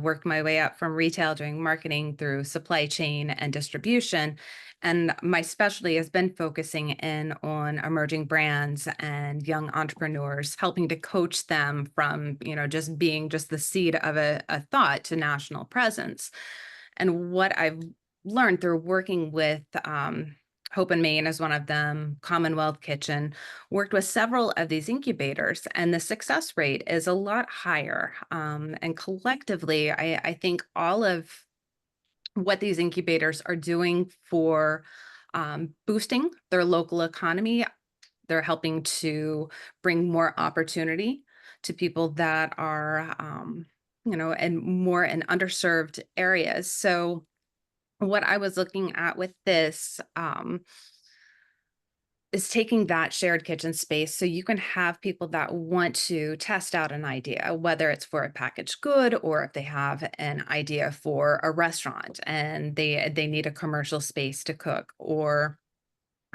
Worked my way up from retail, doing marketing through supply chain and distribution. And my specialty has been focusing in on emerging brands and young entrepreneurs, helping to coach them from, just being just the seed of a thought to national presence. And what I've learned through working with Hope in Maine is one of them, Commonwealth Kitchen, worked with several of these incubators, and the success rate is a lot higher. And collectively, I think all of what these incubators are doing for boosting their local economy, they're helping to bring more opportunity to people that are, and more in underserved areas. So what I was looking at with this is taking that shared kitchen space so you can have people that want to test out an idea, whether it's for a packaged good or if they have an idea for a restaurant and they need a commercial space to cook, or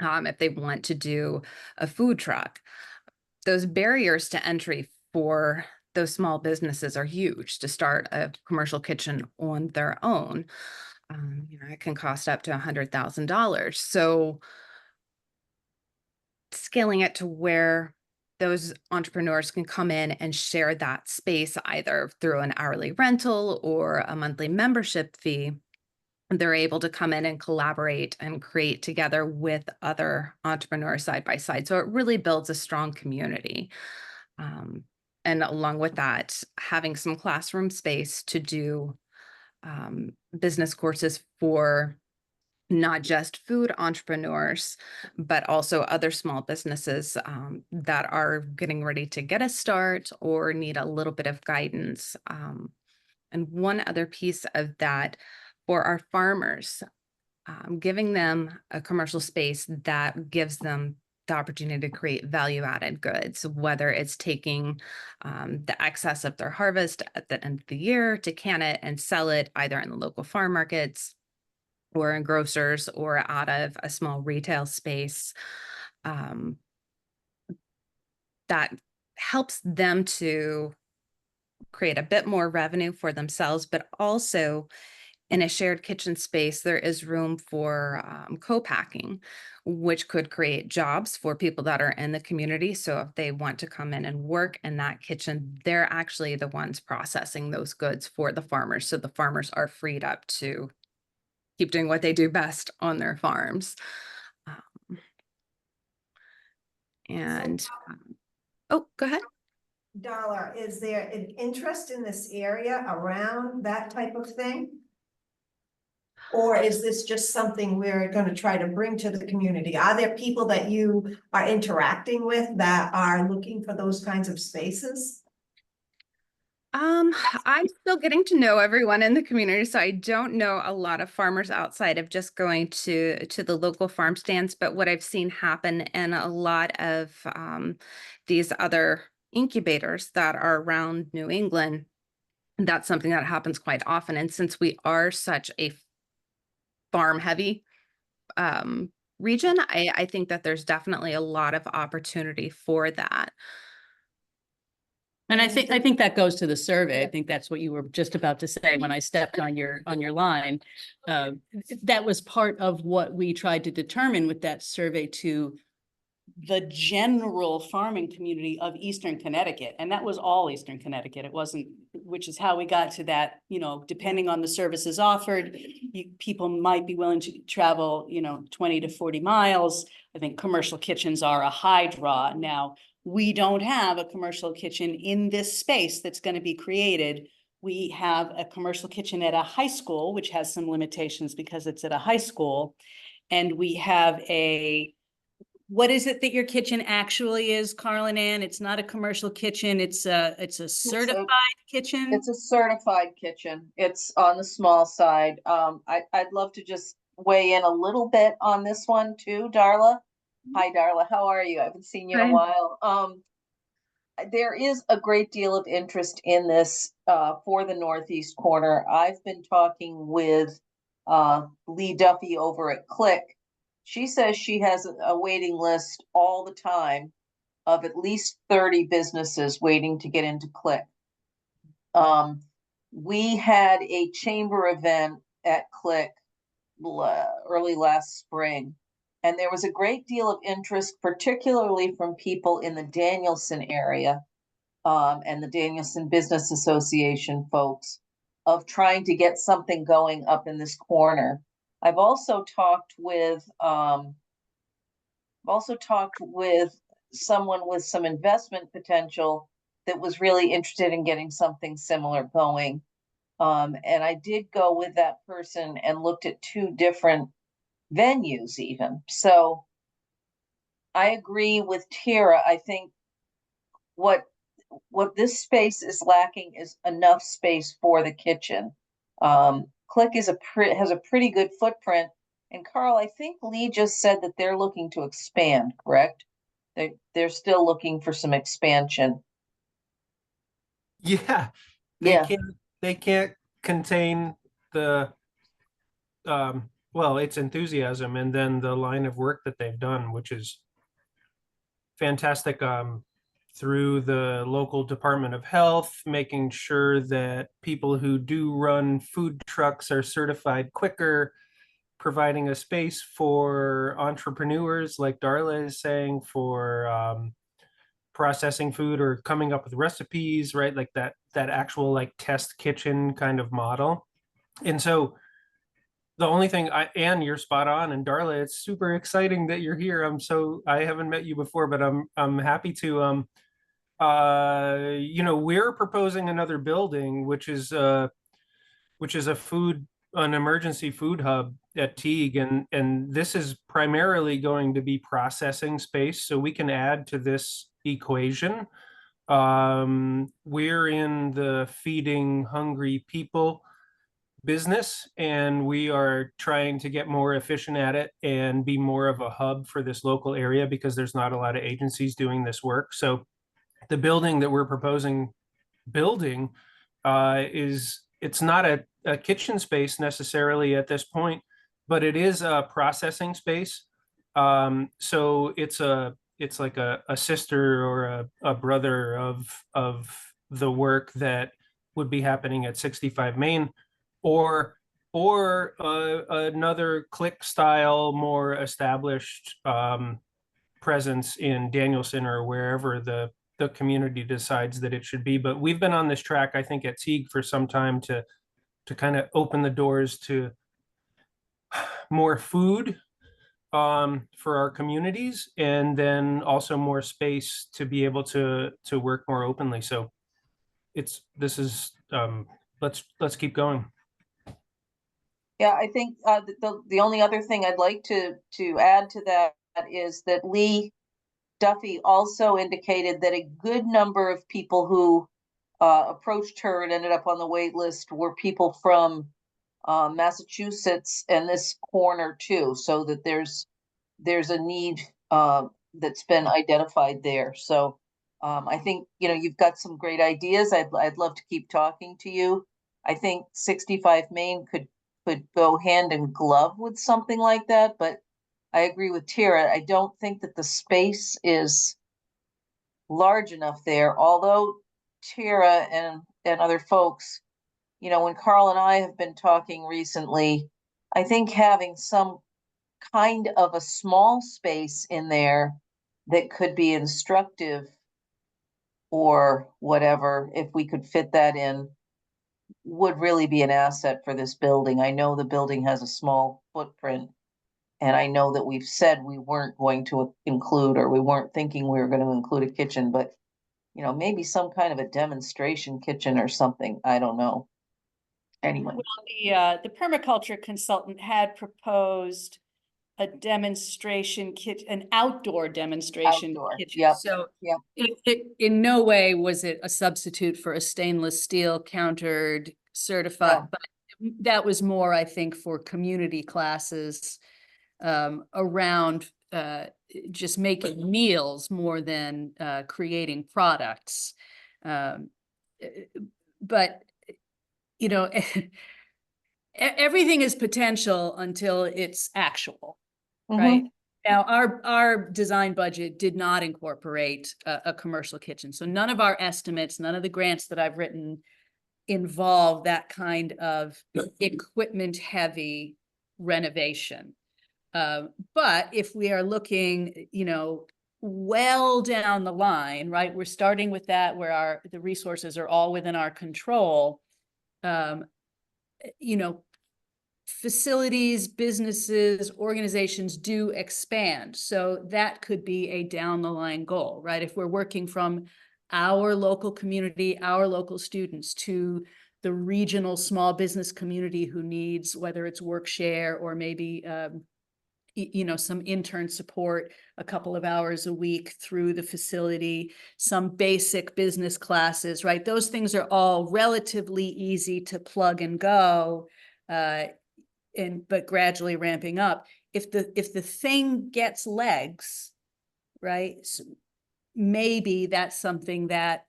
if they want to do a food truck. Those barriers to entry for those small businesses are huge to start a commercial kitchen on their own. It can cost up to $100,000. So scaling it to where those entrepreneurs can come in and share that space either through an hourly rental or a monthly membership fee, they're able to come in and collaborate and create together with other entrepreneurs side by side. So it really builds a strong community. And along with that, having some classroom space to do business courses for not just food entrepreneurs, but also other small businesses that are getting ready to get a start or need a little bit of guidance. And one other piece of that for our farmers, giving them a commercial space that gives them the opportunity to create value-added goods, whether it's taking the excess of their harvest at the end of the year to can it and sell it either in the local farm markets or in grocers or out of a small retail space. That helps them to create a bit more revenue for themselves, but also in a shared kitchen space, there is room for co-packing, which could create jobs for people that are in the community. So if they want to come in and work in that kitchen, they're actually the ones processing those goods for the farmers. So the farmers are freed up to keep doing what they do best on their farms. Oh, go ahead. Darla, is there an interest in this area around that type of thing? Or is this just something we're going to try to bring to the community? Are there people that you are interacting with that are looking for those kinds of spaces? I'm still getting to know everyone in the community, so I don't know a lot of farmers outside of just going to the local farm stands. But what I've seen happen in a lot of these other incubators that are around New England, that's something that happens quite often. And since we are such a farm heavy region, I think that there's definitely a lot of opportunity for that. And I think that goes to the survey. I think that's what you were just about to say when I stepped on your line. That was part of what we tried to determine with that survey to the general farming community of Eastern Connecticut. And that was all Eastern Connecticut. It wasn't, which is how we got to that, you know, depending on the services offered, people might be willing to travel, you know, 20 to 40 miles. I think commercial kitchens are a high draw. Now, we don't have a commercial kitchen in this space that's going to be created. We have a commercial kitchen at a high school, which has some limitations because it's at a high school. And we have what is it that your kitchen actually is, Carl and Ann? It's not a commercial kitchen. It's a certified kitchen. It's a certified kitchen. It's on the small side. I'd love to just weigh in a little bit on this one too, Darla. Hi, Darla. How are you? I haven't seen you in a while. There is a great deal of interest in this for the Northeast corner. I've been talking with Lee Duffy over at Click. She says she has a waiting list all the time of at least 30 businesses waiting to get into Click. We had a chamber event at Click early last spring. And there was a great deal of interest, particularly from people in the Danielson area and the Danielson Business Association folks, of trying to get something going up in this corner. I've also talked with someone with some investment potential that was really interested in getting something similar going. And I did go with that person and looked at 2 different venues even. So I agree with Tara. I think what this space is lacking is enough space for the kitchen. Click has a pretty good footprint. And Carl, I think Lee just said that they're looking to expand, correct? They're still looking for some expansion. Yeah. Yeah. They can't contain the well, it's enthusiasm and then the line of work that they've done, which is fantastic, through the local Department of Health, making sure that people who do run food trucks are certified quicker, providing a space for entrepreneurs, like Darla is saying, for processing food or coming up with recipes, right? Like that actual like test kitchen kind of model. And so the only thing Ann, you're spot on, and Darla, it's super exciting that you're here. I haven't met you before, but I'm happy to. You know, we're proposing another building, which is an emergency food hub at Teague, and this is primarily going to be processing space, so we can add to this equation. We're in the feeding hungry people business, and we are trying to get more efficient at it and be more of a hub for this local area because there's not a lot of agencies doing this work. So the building that we're proposing building it's not a kitchen space necessarily at this point, but it is a processing space. So it's like a sister or a brother of the work that would be happening at 65 Main, or another Click style, more established presence in Danielson or wherever the community decides that it should be. But we've been on this track, I think, at Teague for some time to kind of open the doors to more food for our communities, and then also more space to be able to work more openly. So let's keep going. Yeah, I think the only other thing I'd like to add to that is that Lee Duffy also indicated that a good number of people who approached her and ended up on the wait list were people from Massachusetts and this corner too, so that there's a need that's been identified there. So I think, you know, you've got some great ideas. I'd love to keep talking to you. I think 65 Main could go hand in glove with something like that, but I agree with Tara. I don't think that the space is large enough there, although Tara and other folks, you know, when Carl and I have been talking recently, I think having some kind of a small space in there that could be instructive or whatever, if we could fit that in, would really be an asset for this building. I know the building has a small footprint, and I know that we've said we weren't going to include, or we weren't thinking we were going to include a kitchen, but you know, maybe some kind of a demonstration kitchen or something. I don't know. Anyway, Well, the permaculture consultant had proposed a demonstration kit, an outdoor demonstration Outdoor, kitchen. yep, So yep. It in no way was it a substitute for a stainless steel countered certified, No. but that was more, I think, for community classes around just making meals more than creating products. But, you know, everything is potential until it's actual. Right. Now, our design budget did not incorporate a commercial kitchen. So none of our estimates, none of the grants that I've written involve that kind of equipment heavy renovation. But if we are looking, you know, well down the line, right, we're starting with that where the resources are all within our control. You know, facilities, businesses, organizations do expand. So that could be a down the line goal, right? If we're working from our local community, our local students to the regional small business community who needs, whether it's work share or maybe, you know, some intern support a couple of hours a week through the facility, some basic business classes, right? Those things are all relatively easy to plug and go. But gradually ramping up. If the thing gets legs, right? So maybe that's something that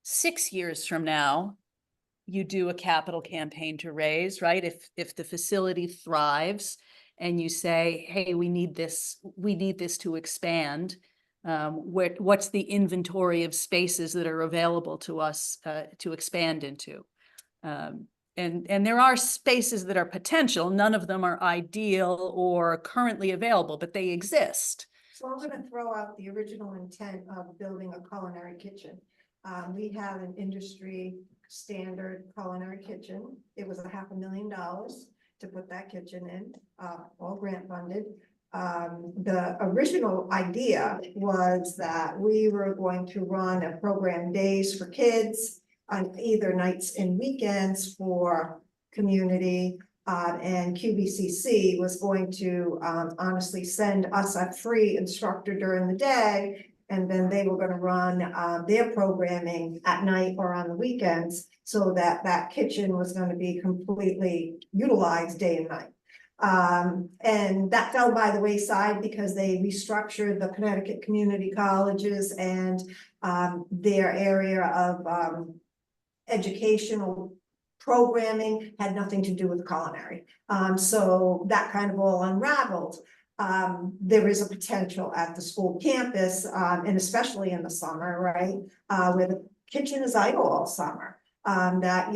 6 years from now, you do a capital campaign to raise, right? If the facility thrives and you say, hey, we need this to expand. What's the inventory of spaces that are available to us to expand into? And there are spaces that are potential. None of them are ideal or currently available, but they exist. So I'm gonna throw out the original intent of building a culinary kitchen. We have an industry standard culinary kitchen. It was $500,000 to put that kitchen in, all grant funded. The original idea was that we were going to run a program days for kids on either nights and weekends for community, and QBCC was going to honestly send us a free instructor during the day, and then they were going to run their programming at night or on the weekends, so that that kitchen was going to be completely utilized day and night. And that fell by the wayside because they restructured the Connecticut community colleges and their area of educational programming had nothing to do with culinary. So that kind of all unraveled. There is a potential at the school campus, and especially in the summer, right? Where the kitchen is idle all summer. That,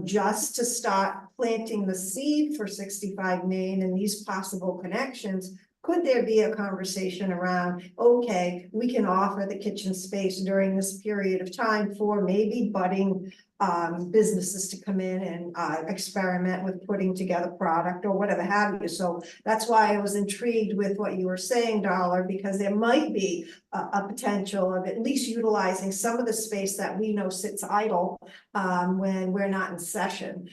just to start planting the seed for 65 Main and these possible connections, could there be a conversation around, okay, we can offer the kitchen space during this period of time for maybe budding businesses to come in and experiment with putting together product or whatever have you. So that's why I was intrigued with what you were saying, Dollar, because there might be a potential of at least utilizing some of the space that we know sits idle when we're not in session.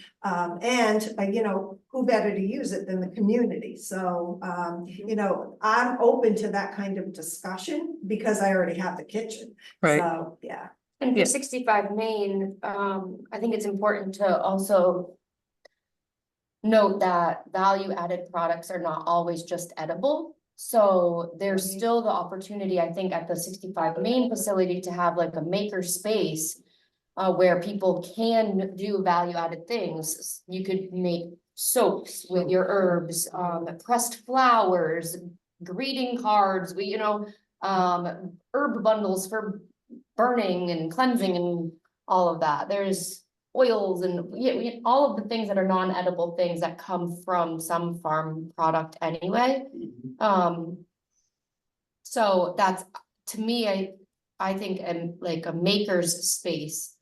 Who better to use it than the community? So, I'm open to that kind of discussion because I already have the kitchen. Right. So, yeah. And Yeah. for 65 Main, I think it's important to also note that value-added products are not always just edible. So there's still the opportunity, I think, at the 65 Main facility to have like a maker space where people can do value-added things. You could make soaps with your herbs, pressed flowers, greeting cards, herb bundles for burning and cleansing and all of that. There's oils and all of the things that are non-edible things that come from some farm product anyway. So that's, to me, I think like a maker's space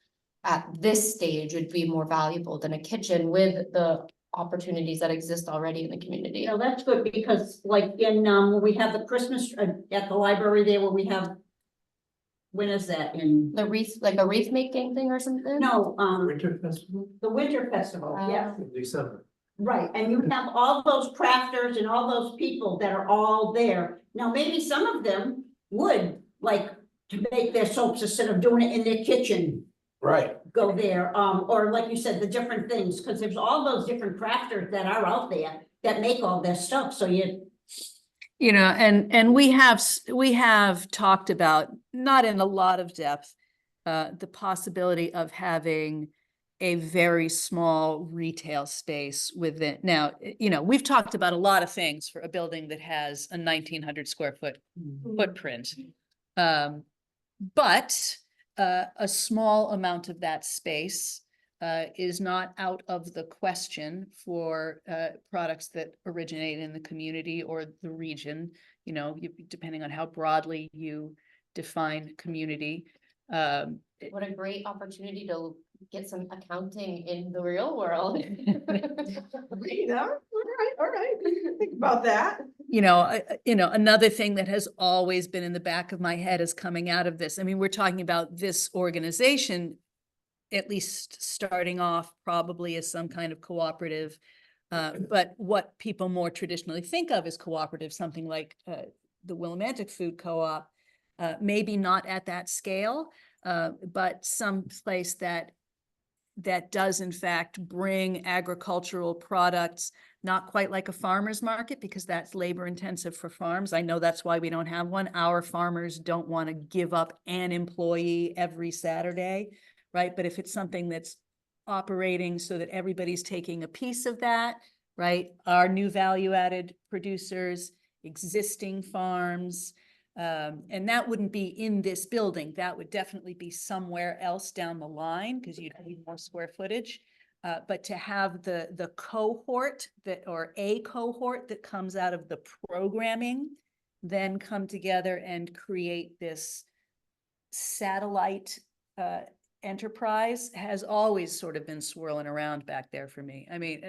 at this stage would be more valuable than a kitchen with the opportunities that exist already in the community. You know, that's good because like in, when we have the Christmas at the library there where we have, when is that in? The wreath, like a wreath making thing or something? No, Winter festival, the Winter Festival, yeah. December. Right, and you have all those crafters and all those people that are all there. Now, maybe some of them would like to make their soaps instead of doing it in their kitchen, Right. go there, or like you said, the different things, because there's all those different crafters that are out there that make all their stuff, so You know, and we have talked about, not in a lot of depth, the possibility of having a very small retail space within. Now, you know, we've talked about a lot of things for a building that has a 1,900 square foot footprint. But a small amount of that space is not out of the question for products that originate in the community or the region, you know, depending on how broadly you define community. What a great opportunity to get some accounting in the real world. All right, think about that. You know, another thing that has always been in the back of my head is coming out of this. I mean, we're talking about this organization, at least starting off probably as some kind of cooperative. But what people more traditionally think of as cooperative, something like the Willimantic Food Co-op, maybe not at that scale, but some place that does in fact bring agricultural products, not quite like a farmer's market, because that's labor intensive for farms. I know that's why we don't have one. Our farmers don't want to give up an employee every Saturday, right? But if it's something that's operating so that everybody's taking a piece of that, right? Our new value-added producers, existing farms, and that wouldn't be in this building. That would definitely be somewhere else down the line because you'd need more square footage. But to have the cohort or a cohort that comes out of the programming, then come together and create this satellite enterprise has always sort of been swirling around back there for me. I mean,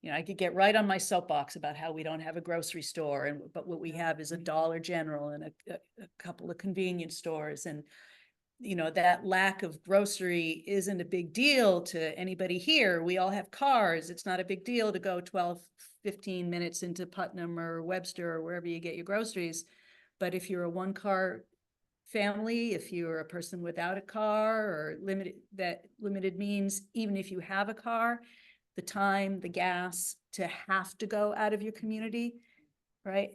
you know, I could get right on my soapbox about how we don't have a grocery store, but what we have is a Dollar General and a couple of convenience stores. And, you know, that lack of grocery isn't a big deal to anybody here. We all have cars. It's not a big deal to go 12, 15 minutes into Putnam or Webster or wherever you get your groceries. But if you're a one-car family, if you're a person without a car or limited means, even if you have a car, the time, the gas to have to go out of your community, right?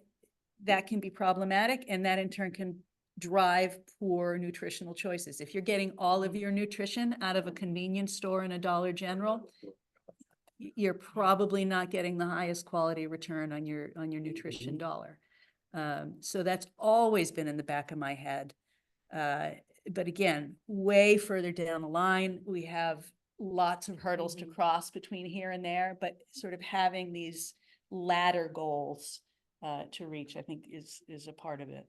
That can be problematic, and that in turn can drive poor nutritional choices. If you're getting all of your nutrition out of a convenience store and a Dollar General, you're probably not getting the highest quality return on your nutrition dollar. So that's always been in the back of my head. But again, way further down the line, we have lots of hurdles to cross between here and there, but sort of having these ladder goals to reach, I think is a part of it.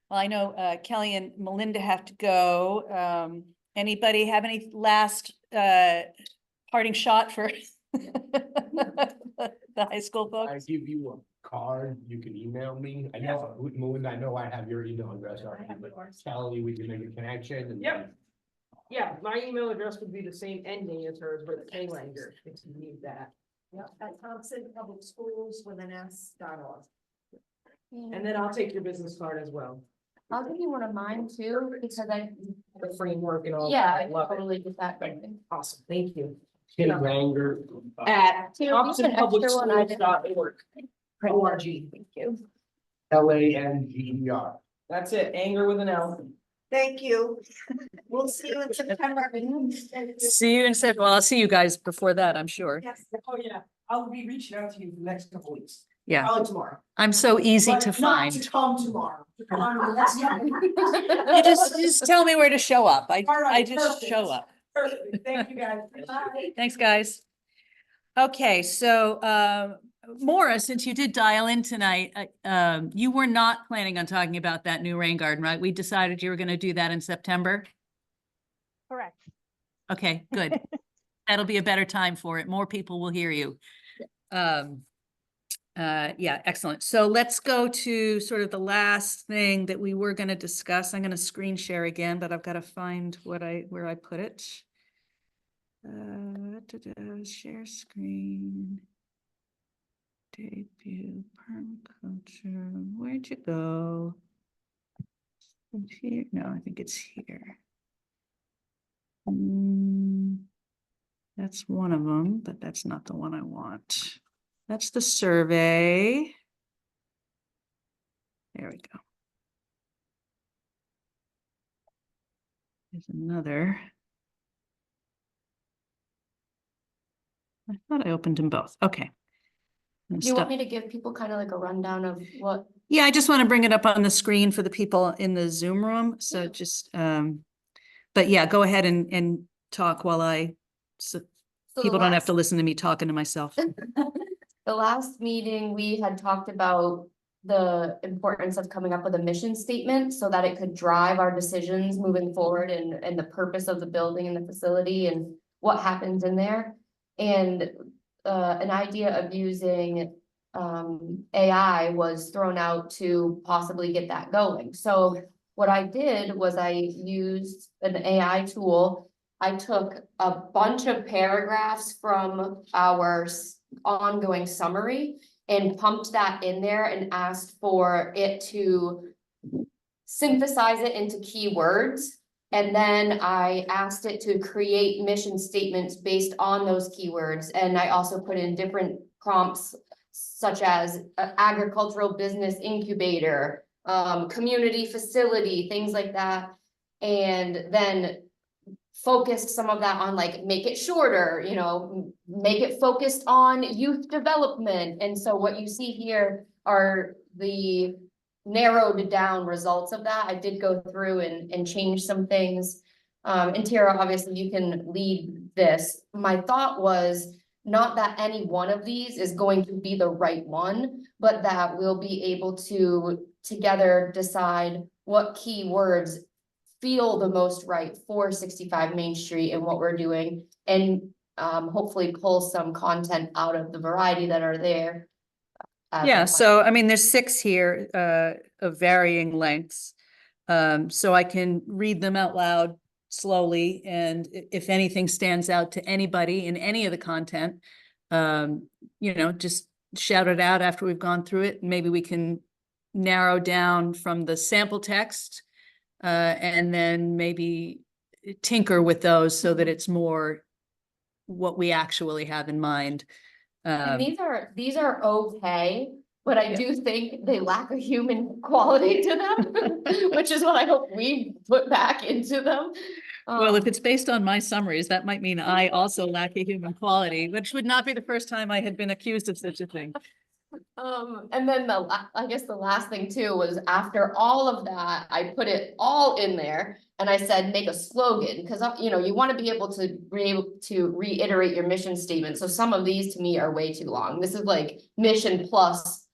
Well, I know Kelly and Melinda have to go. Anybody have any last parting shot for the high school I folks? give you a card, you can email me. I know, Melinda, I know I have your email address already, but Kelly, we can make a connection. And Yep. Yeah, my email address would be the same ending as hers, but it's Kalanger, if you need that. Yep, at Thompson Public Schools with an S.org. And then I'll take your business card as well. I'll give you one of mine too, because I, The framework and all. yeah, I I love it. totally get that going. Awesome, thank you. Kim Ranger. At Do you have an extra one? I didn't- thompsonpublicschools.org. ORG. Thank you. LANGER. That's it, anger with an L. Thank you. We'll see you in September. See you in September. Well, I'll see you guys before that, I'm sure. Yes. Oh, yeah, I'll be reaching out to you the next couple weeks. Yeah, Probably tomorrow. I'm so easy But to not find. to come tomorrow. To come on the next time. You just tell me where to show up. I All right, just perfect. show up. Perfect, thank you guys. Bye. Thanks, guys. Okay, so Maura, since you did dial in tonight, you were not planning on talking about that new rain garden, right? We decided you were gonna do that in September. Correct. Okay, good. That'll be a better time for it. More people will hear you. Yeah, excellent. So let's go to sort of the last thing that we were gonna discuss. I'm gonna screen share again, but I've got to find where I put it. Share screen. Debut permaculture. Where'd you go? It's here? No, I think it's here. That's one of them, but that's not the one I want. That's the survey. There we go. There's another. I thought I opened them both. Okay. Do you want me to give people kind of like a rundown of what? Yeah, I just want to bring it up on the screen for the people in the Zoom room. So just, but yeah, go ahead and talk while so So the people don't have last- to listen to me talking to myself. The last meeting, we had talked about the importance of coming up with a mission statement so that it could drive our decisions moving forward and the purpose of the building and the facility and what happens in there. And an idea of using AI was thrown out to possibly get that going. So what I did was I used an AI tool. I took a bunch of paragraphs from our ongoing summary and pumped that in there and asked for it to synthesize it into keywords. And then I asked it to create mission statements based on those keywords. And I also put in different prompts such as agricultural business incubator, community facility, things like that. And then focused some of that on like, make it shorter, you know, make it focused on youth development. And so what you see here are the narrowed down results of that. I did go through and change some things. And Tara, obviously you can lead this. My thought was not that any one of these is going to be the right one, but that we'll be able to together decide what keywords feel the most right for 65 Main Street and what we're doing, and hopefully pull some content out of the variety that are there. Yeah, so I mean, there's 6 here of varying lengths. So I can read them out loud slowly, and if anything stands out to anybody in any of the content, you know, just shout it out after we've gone through it. Maybe we can narrow down from the sample text and then maybe tinker with those so that it's more what we actually have in mind. And these are okay, but I do think they lack a human quality to them, which is what I hope we put back into them. Well, if it's based on my summaries, that might mean I also lack a human quality, which would not be the first time I had been accused of such a thing. And then I guess the last thing too was after all of that, I put it all in there and I said, make a slogan, because you know, you want to be able to reiterate your mission statement. So some of these to me are way too long. This is like mission plus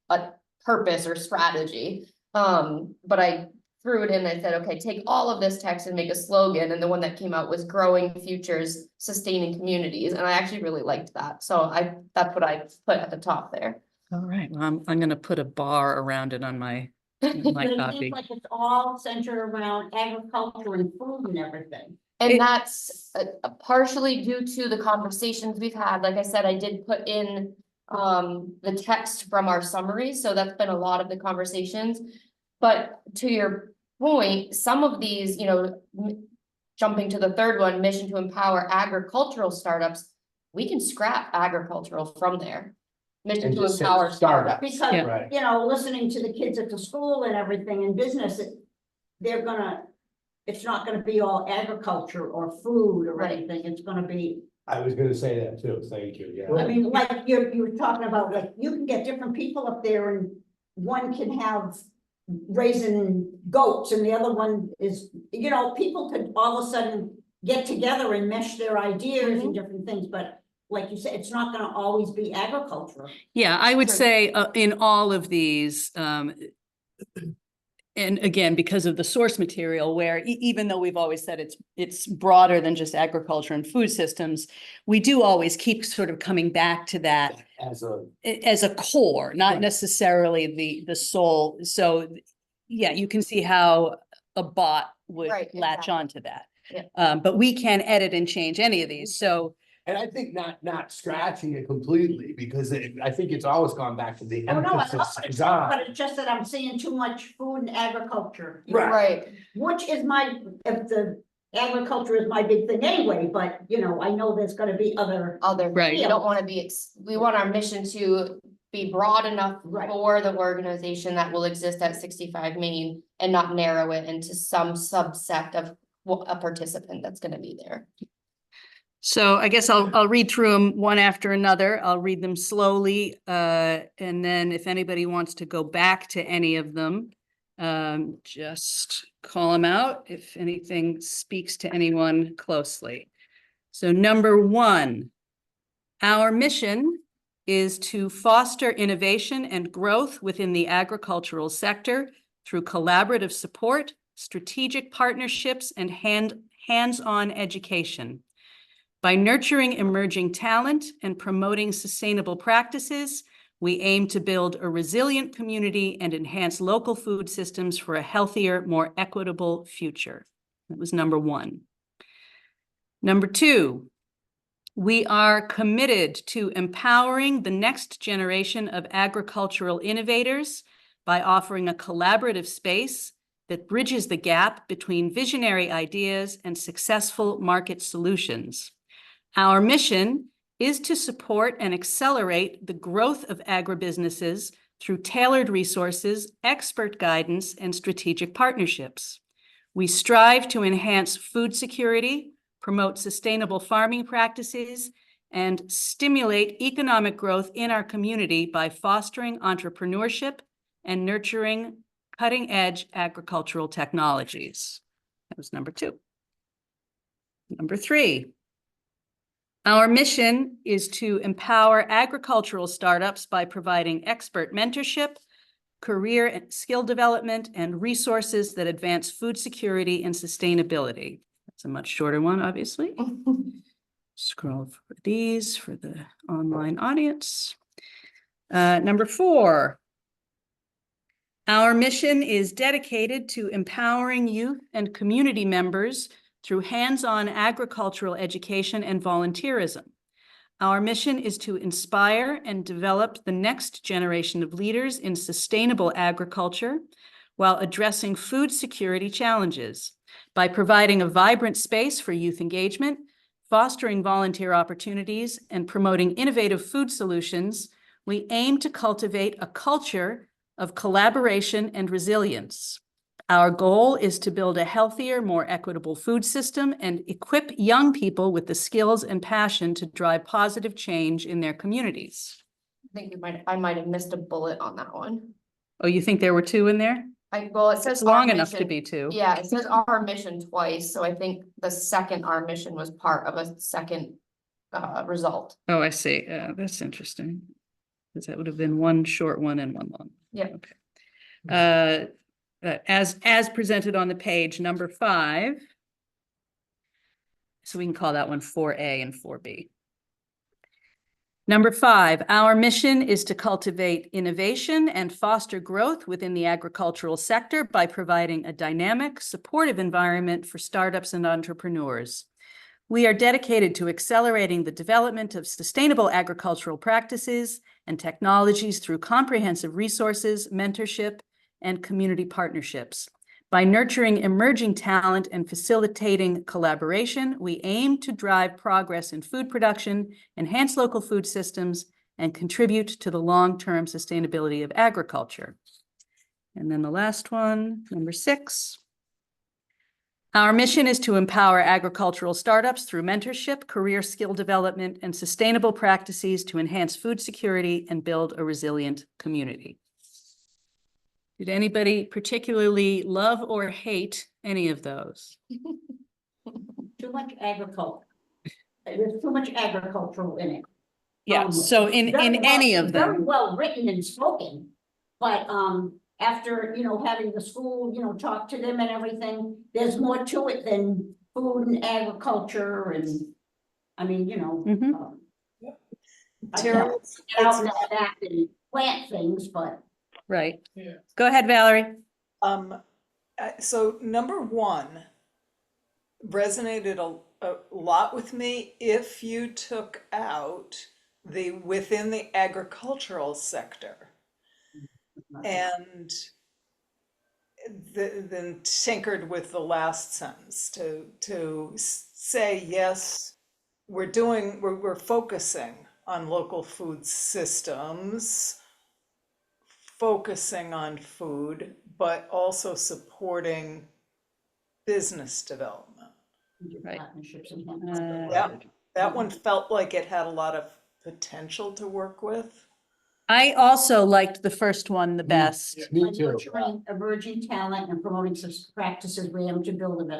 a purpose or strategy. But I threw it in and I said, okay, take all of this text and make a slogan. And the one that came out was growing futures, sustaining communities. And I actually really liked that. So that's what I put at the top there. All right, well, I'm gonna put a bar around it on my But it copy. seems like it's all centered around agriculture and food and everything. And that's partially due to the conversations we've had. Like I said, I did put in the text from our summary. So that's been a lot of the conversations. But to your point, some of these, jumping to the third one, mission to empower agricultural startups, we can scrap agricultural from there. Mission And to just say empower startups. startups. Because, Right. you know, listening to the kids at the school and everything in business, they're gonna, it's not gonna be all agriculture or food or Right. anything, it's gonna be, I was gonna say that too, thank you, yeah. I mean, like you were talking about, like, you can get different people up there and one can have raising goats and the other one is, you know, people could all of a sudden get together and mesh their ideas and different things, but like you said, it's not gonna always be agriculture. Yeah, I would Sure. say in all of these, and again, because of the source material, where even though we've always said it's broader than just agriculture and food systems, we do always keep sort of coming back to that As a, as a core, not Right. necessarily the sole. So yeah, you can see how a bot would Right, latch exactly. onto that. Yeah. But we can edit and change any of these. So and I think not scratching it completely, because I think it's always gone back to the Oh, no, I love emphasis it, is on. but it's just that I'm seeing too much food and agriculture. Right. Right, Which is if the agriculture is my big thing anyway, but you know, I know there's gonna be other. Right. we don't wanna be, we want our mission to be broad enough Right. for the organization that will exist at 65 Main and not narrow it into some subset of a participant that's gonna be there. So I guess I'll read through them one after another. I'll read them slowly. And then if anybody wants to go back to any of them, just call them out if anything speaks to anyone closely. So number 1, our mission is to foster innovation and growth within the agricultural sector through collaborative support, strategic partnerships, and hands-on education. By nurturing emerging talent and promoting sustainable practices, we aim to build a resilient community and enhance local food systems for a healthier, more equitable future. That was number 1. Number 2, we are committed to empowering the next generation of agricultural innovators by offering a collaborative space that bridges the gap between visionary ideas and successful market solutions. Our mission is to support and accelerate the growth of agribusinesses through tailored resources, expert guidance, and strategic partnerships. We strive to enhance food security, promote sustainable farming practices, and stimulate economic growth in our community by fostering entrepreneurship and nurturing cutting-edge agricultural technologies. That was number 2. Number 3, our mission is to empower agricultural startups by providing expert mentorship, career and skill development, and resources that advance food security and sustainability. That's a much shorter one, obviously. Scroll for these for the online audience. Number 4, our mission is dedicated to empowering youth and community members through hands-on agricultural education and volunteerism. Our mission is to inspire and develop the next generation of leaders in sustainable agriculture while addressing food security challenges. By providing a vibrant space for youth engagement, fostering volunteer opportunities, and promoting innovative food solutions, we aim to cultivate a culture of collaboration and resilience. Our goal is to build a healthier, more equitable food system and equip young people with the skills and passion to drive positive change in their communities. I think I might have missed a bullet on that one. Oh, you think there were 2 in there? Well, it says It's long our enough to mission- be 2. Yeah, it says our mission twice, so I think the second our mission was part of a second result. Oh, I see. That's interesting. Because that would have been 1 short one and 1 long. Yeah. Okay. As presented on the page, number 5. So we can call that one 4A and 4B. Number 5, our mission is to cultivate innovation and foster growth within the agricultural sector by providing a dynamic, supportive environment for startups and entrepreneurs. We are dedicated to accelerating the development of sustainable agricultural practices and technologies through comprehensive resources, mentorship, and community partnerships. By nurturing emerging talent and facilitating collaboration, we aim to drive progress in food production, enhance local food systems, and contribute to the long-term sustainability of agriculture. And then the last one, number 6. Our mission is to empower agricultural startups through mentorship, career skill development, and sustainable practices to enhance food security and build a resilient community. Did anybody particularly love or hate any of those? Too much agriculture. There's too much agricultural in it. Yeah, so in any of Very them. well written and spoken, but, after, having the school, talk to them and everything, there's more to it than food and agriculture and, I mean, Mhm. I Tara, can't get out and back and plant things, but. Right. Yeah. Go ahead, Valerie. So number 1 resonated a lot with me if you took out the within the agricultural sector and then tinkered with the last sentence to say, yes, we're focusing on local food systems, focusing on food, but also supporting business development. Right. Partnerships and That one felt like it had a lot of potential to work with. I also liked the first one the best. Me too. Nurturing emerging talent and promoting such practices we aim to build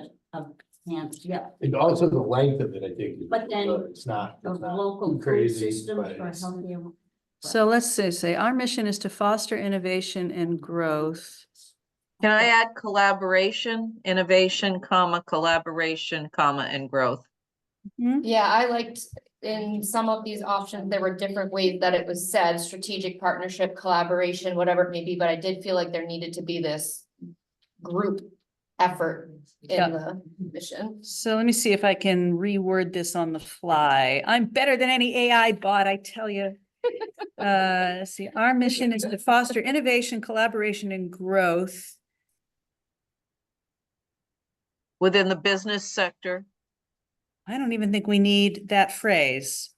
yeah. And also the length of it, I think. But then good. It's not The local food crazy, systems but for it's- healthier. So let's say our mission is to foster innovation and growth. Can I add collaboration, innovation, comma, collaboration, comma, and growth? Yeah, I liked in some of these options, there were different ways that it was said, strategic partnership, collaboration, whatever it may be, but I did feel like there needed to be this group effort Yeah. in the mission. So let me see if I can reword this on the fly. I'm better than any AI bot, I tell you. Let's see, our mission is to foster innovation, collaboration, and growth. Within the business sector, I don't even think we need that phrase.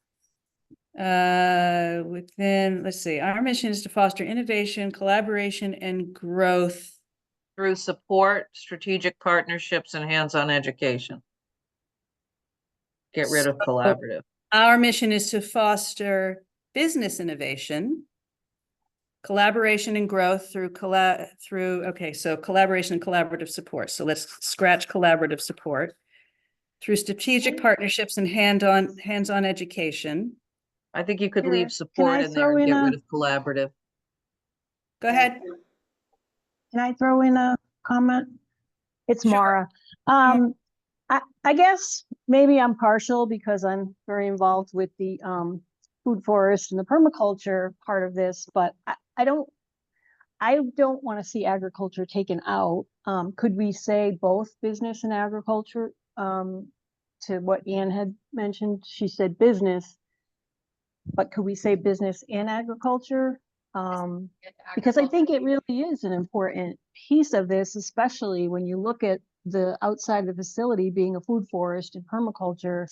Let's see, our mission is to foster innovation, collaboration, and growth. through support, strategic partnerships, and hands-on education. Get rid of collaborative. Our mission is to foster business innovation, collaboration and growth through collaboration and collaborative support. So let's scratch collaborative support through strategic partnerships and hands-on education. I think you could Here, leave can support I in there throw and in get rid a- of collaborative. Go ahead. Can I throw in a comment? It's Sure. Mara. I guess maybe I'm partial because I'm very involved with the food forest and the permaculture part of this, but I don't want to see agriculture taken out. Could we say both business and agriculture? To what Anne had mentioned, she said business, but could we say business and agriculture? Because I think it really is an important piece of this, especially when you look at the outside of the facility being a food forest and permaculture.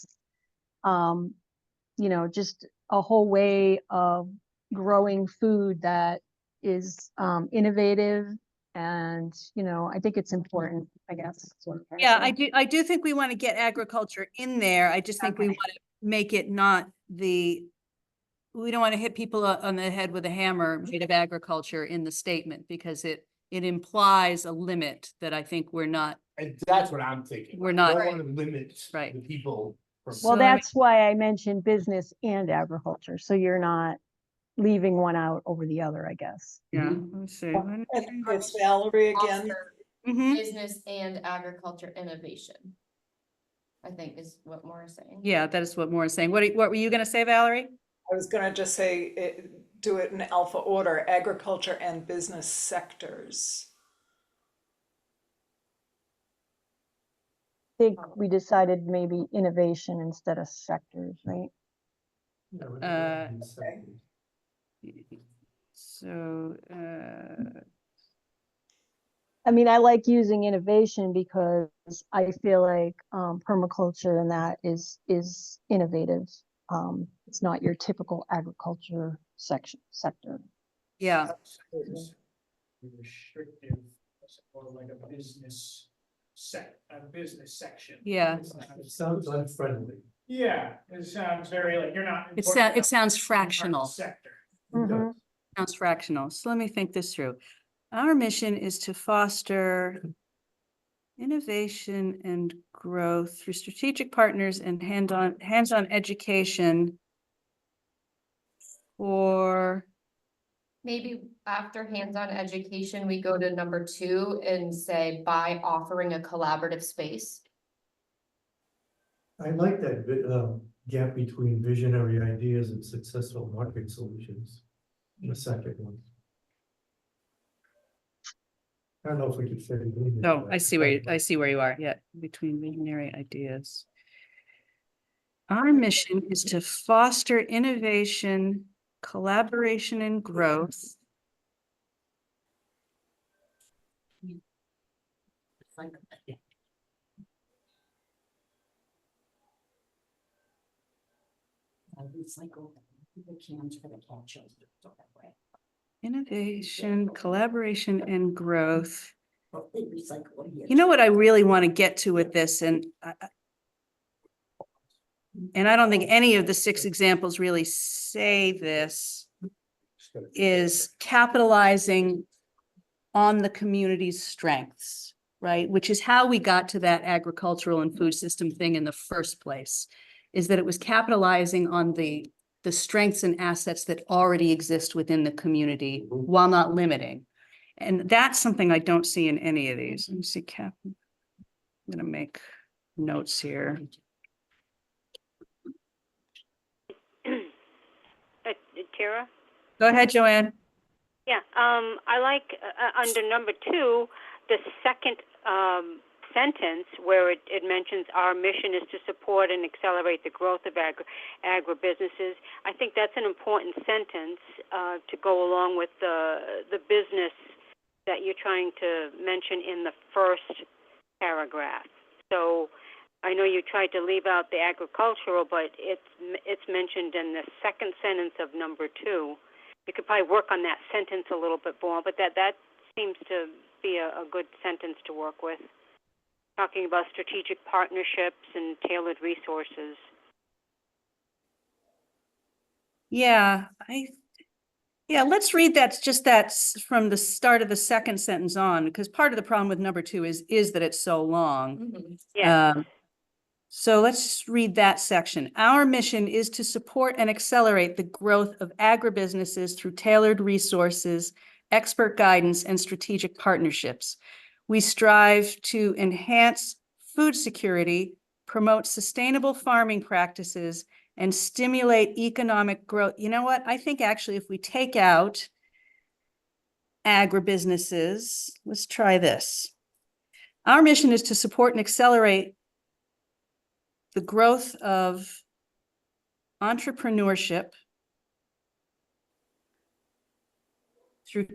Just a whole way of growing food that is innovative, and I think it's important, I guess. Yeah, I do think we want to get agriculture in there. I just think we Okay. want to make it not we don't want to hit people on the head with a hammer made of agriculture in the statement, because it implies a limit that I think we're not. And that's what I'm thinking. We're not- I don't want to limit Right. the people from. So, Well, I mean- that's why I mentioned business and agriculture, so you're not leaving one out over the other, I guess. Yeah, let's see. And it's Valerie again. Foster Mhm. business and agriculture innovation, I think is what Maura's saying. Yeah, that is what Maura's saying. What were you gonna say, Valerie? I was gonna just say, do it in alpha order, agriculture and business sectors. I think we decided maybe innovation instead of sectors, right? So, I mean, I like using innovation because I feel like permaculture and that is innovative. It's not your typical agriculture sector. Yeah, Restrictive, or like a business section. yeah. It sounds unfriendly. Yeah, it sounds very like you're not. It sounds fractional. Sector. Mhm. Sounds fractional. So let me think this through. Our mission is to foster innovation and growth through strategic partners and hands-on education for, Maybe after hands-on education, we go to number 2 and say by offering a collaborative space. I like that gap between visionary ideas and successful market solutions. The second one. I don't know if we could fit it in. oh, I see where you are. Yeah, between visionary ideas. Our mission is to foster innovation, collaboration, and growth. Innovation, collaboration, and growth. You know what I really want to get to with this, and I don't think any of the 6 examples really say this, is capitalizing on the community's strengths, right? Which is how we got to that agricultural and food system thing in the first place, is that it was capitalizing on the strengths and assets that already exist within the community while not limiting. And that's something I don't see in any of these. Let me see, I'm gonna make notes here. Tara? Go ahead, Joanne. Yeah, I like under number 2, the second sentence where it mentions our mission is to support and accelerate the growth of agribusinesses. I think that's an important sentence to go along with the business that you're trying to mention in the first paragraph. So I know you tried to leave out the agricultural, but it's mentioned in the second sentence of number 2. You could probably work on that sentence a little bit more, but that seems to be a good sentence to work with. Talking about strategic partnerships and tailored resources. Yeah, let's read that from the start of the second sentence on, because part of the problem with number 2 is that it's so long. Yeah. So let's read that section. Our mission is to support and accelerate the growth of agribusinesses through tailored resources, expert guidance, and strategic partnerships. We strive to enhance food security, promote sustainable farming practices, and stimulate economic growth. You know what? I think actually if we take out agribusinesses, let's try this. Our mission is to support and accelerate the growth of entrepreneurship through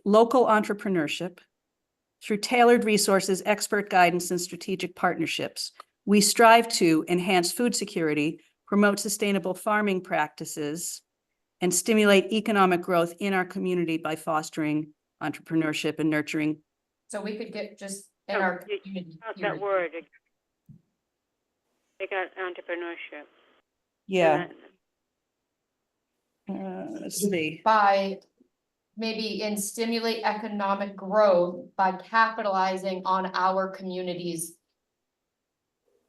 local entrepreneurship, through tailored resources, expert guidance, and strategic partnerships. We strive to enhance food security, promote sustainable farming practices, and stimulate economic growth in our community by fostering entrepreneurship and nurturing. So we could get just in our community. How's that word? They got entrepreneurship. Yeah. Let's see. By maybe in stimulate economic growth by capitalizing on our community's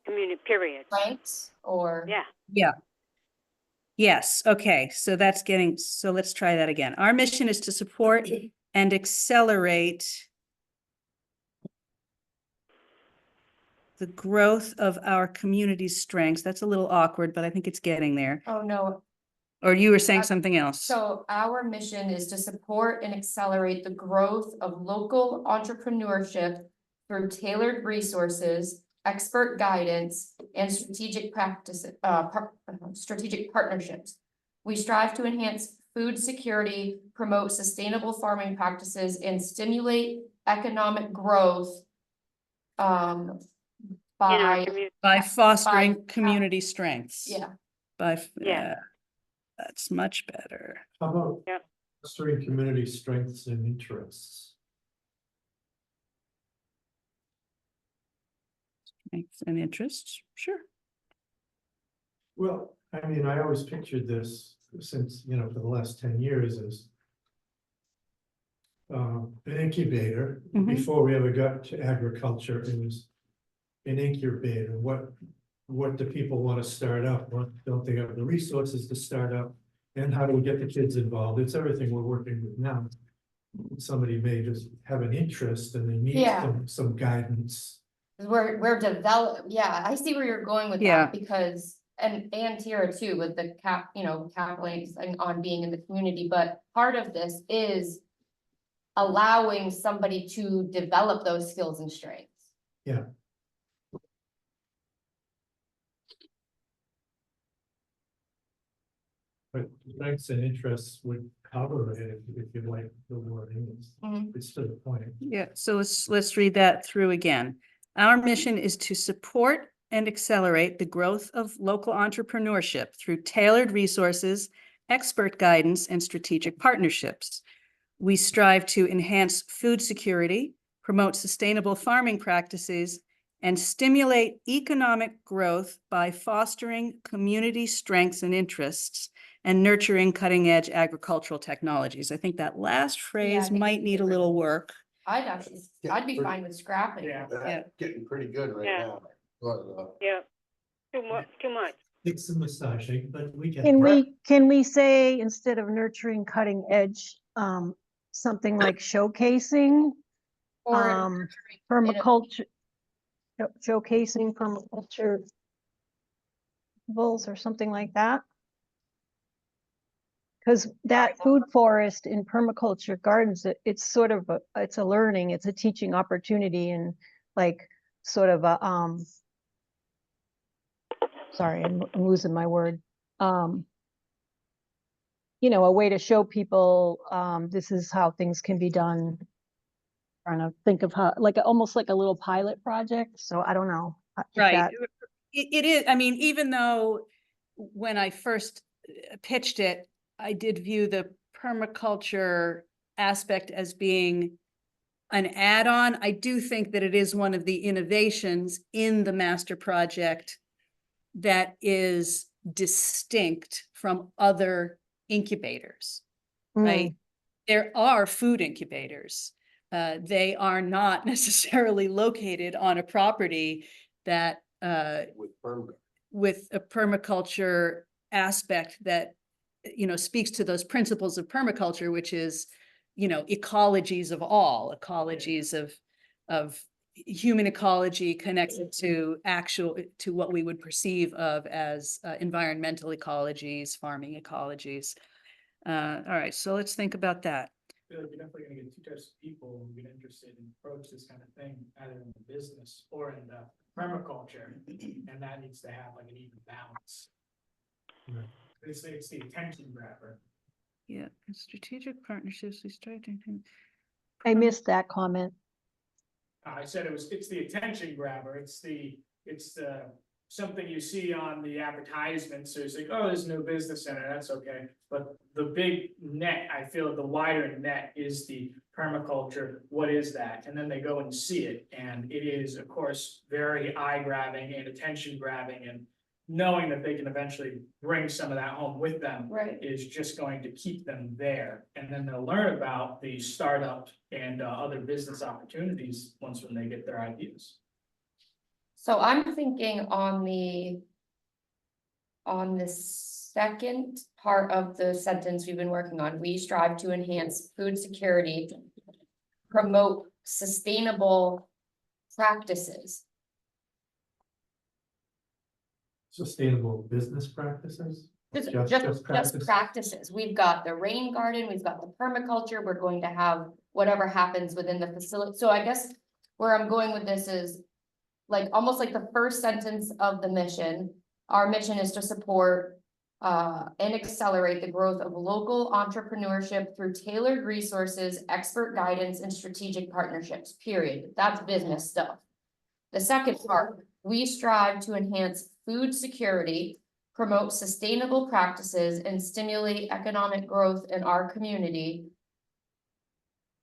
Community, period. strengths or. Yeah. Yeah. Yes, okay, so let's try that again. Our mission is to support and accelerate the growth of our community's strengths. That's a little awkward, but I think it's getting there. Oh, no. Or you were saying something else? So our mission is to support and accelerate the growth of local entrepreneurship through tailored resources, expert guidance, and strategic partnerships. We strive to enhance food security, promote sustainable farming practices, and stimulate economic growth. By, By fostering community strengths. yeah, Yeah, that's much better. How about Yep. fostering community strengths and interests? Strengths and interests, sure. Well, I mean, I always pictured this since, you know, for the last 10 years as an incubator. Mhm. Before we ever got to agriculture, it was an incubator. What do people want to start up? What don't they have the resources to start up? And how do we get the kids involved? It's everything we're working with now. Somebody may just have an interest and they need Yeah. some guidance. we're yeah, I see where you're going with Yeah. that, because, and Tara too, with the Caplinks on being in the community, but part of this is allowing somebody to develop those skills and strengths. Yeah. But strengths and interests would cover it if you like the wording. Mhm. It's to the point. Yeah, so let's read that through again. Our mission is to support and accelerate the growth of local entrepreneurship through tailored resources, expert guidance, and strategic partnerships. We strive to enhance food security, promote sustainable farming practices, and stimulate economic growth by fostering community strengths and interests and nurturing cutting-edge agricultural technologies. I think that last phrase think might it's need a different. little work. I'd be fine with scrapping. Yeah. Getting pretty good right Yeah. now. But, Yeah. Too much. It's some massaging, but we get. Can we say, instead of nurturing cutting edge, something like showcasing, Or permaculture, showcasing permaculture or something like that? Because that food forest in permaculture gardens, it's sort of it's a learning, it's a teaching opportunity, and like sort of a sorry, I'm losing my word. You know, a way to show people this is how things can be done. Trying to think of how, like almost like a little pilot project. So I don't know. if Right. that- It is, I mean, even though when I first pitched it, I did view the permaculture aspect as being an add-on. I do think that it is one of the innovations in the master project that is distinct from other incubators, right? There are food incubators. They are not necessarily located on a property that with a permaculture aspect that, you know, speaks to those principles of permaculture, which is, you know, ecologies of all, ecologies of human ecology connected to to what we would perceive of as environmental ecologies, farming ecologies. All right, so let's think about that. I feel like you're definitely gonna get two types of people who get interested and approach this kind of thing, either in the business or in the permaculture, and that needs to have like an even balance. It's the attention grabber. Yeah, strategic partnerships, we strive to. I missed that comment. I said it's the attention grabber, it's the something you see on the advertisement, so it's like, oh, there's no business center, that's okay. But the big net, I feel the wider net is the permaculture, what is that? And then they go and see it, and it is, of course, very eye-grabbing and attention-grabbing, and knowing that they can eventually bring some of that home with them. Right. Is just going to keep them there, and then they'll learn about the startup and other business opportunities when they get their ideas. So I'm thinking on the second part of the sentence we've been working on, we strive to enhance food security, promote sustainable practices. Sustainable business practices? Just practices. We've got the rain garden, we've got the permaculture, we're going to have whatever happens within the facility. So I guess where I'm going with this is like, almost like the first sentence of the mission. Our mission is to support and accelerate the growth of local entrepreneurship through tailored resources, expert guidance, and strategic partnerships, period. That's business stuff. The second part, we strive to enhance food security, promote sustainable practices, and stimulate economic growth in our community.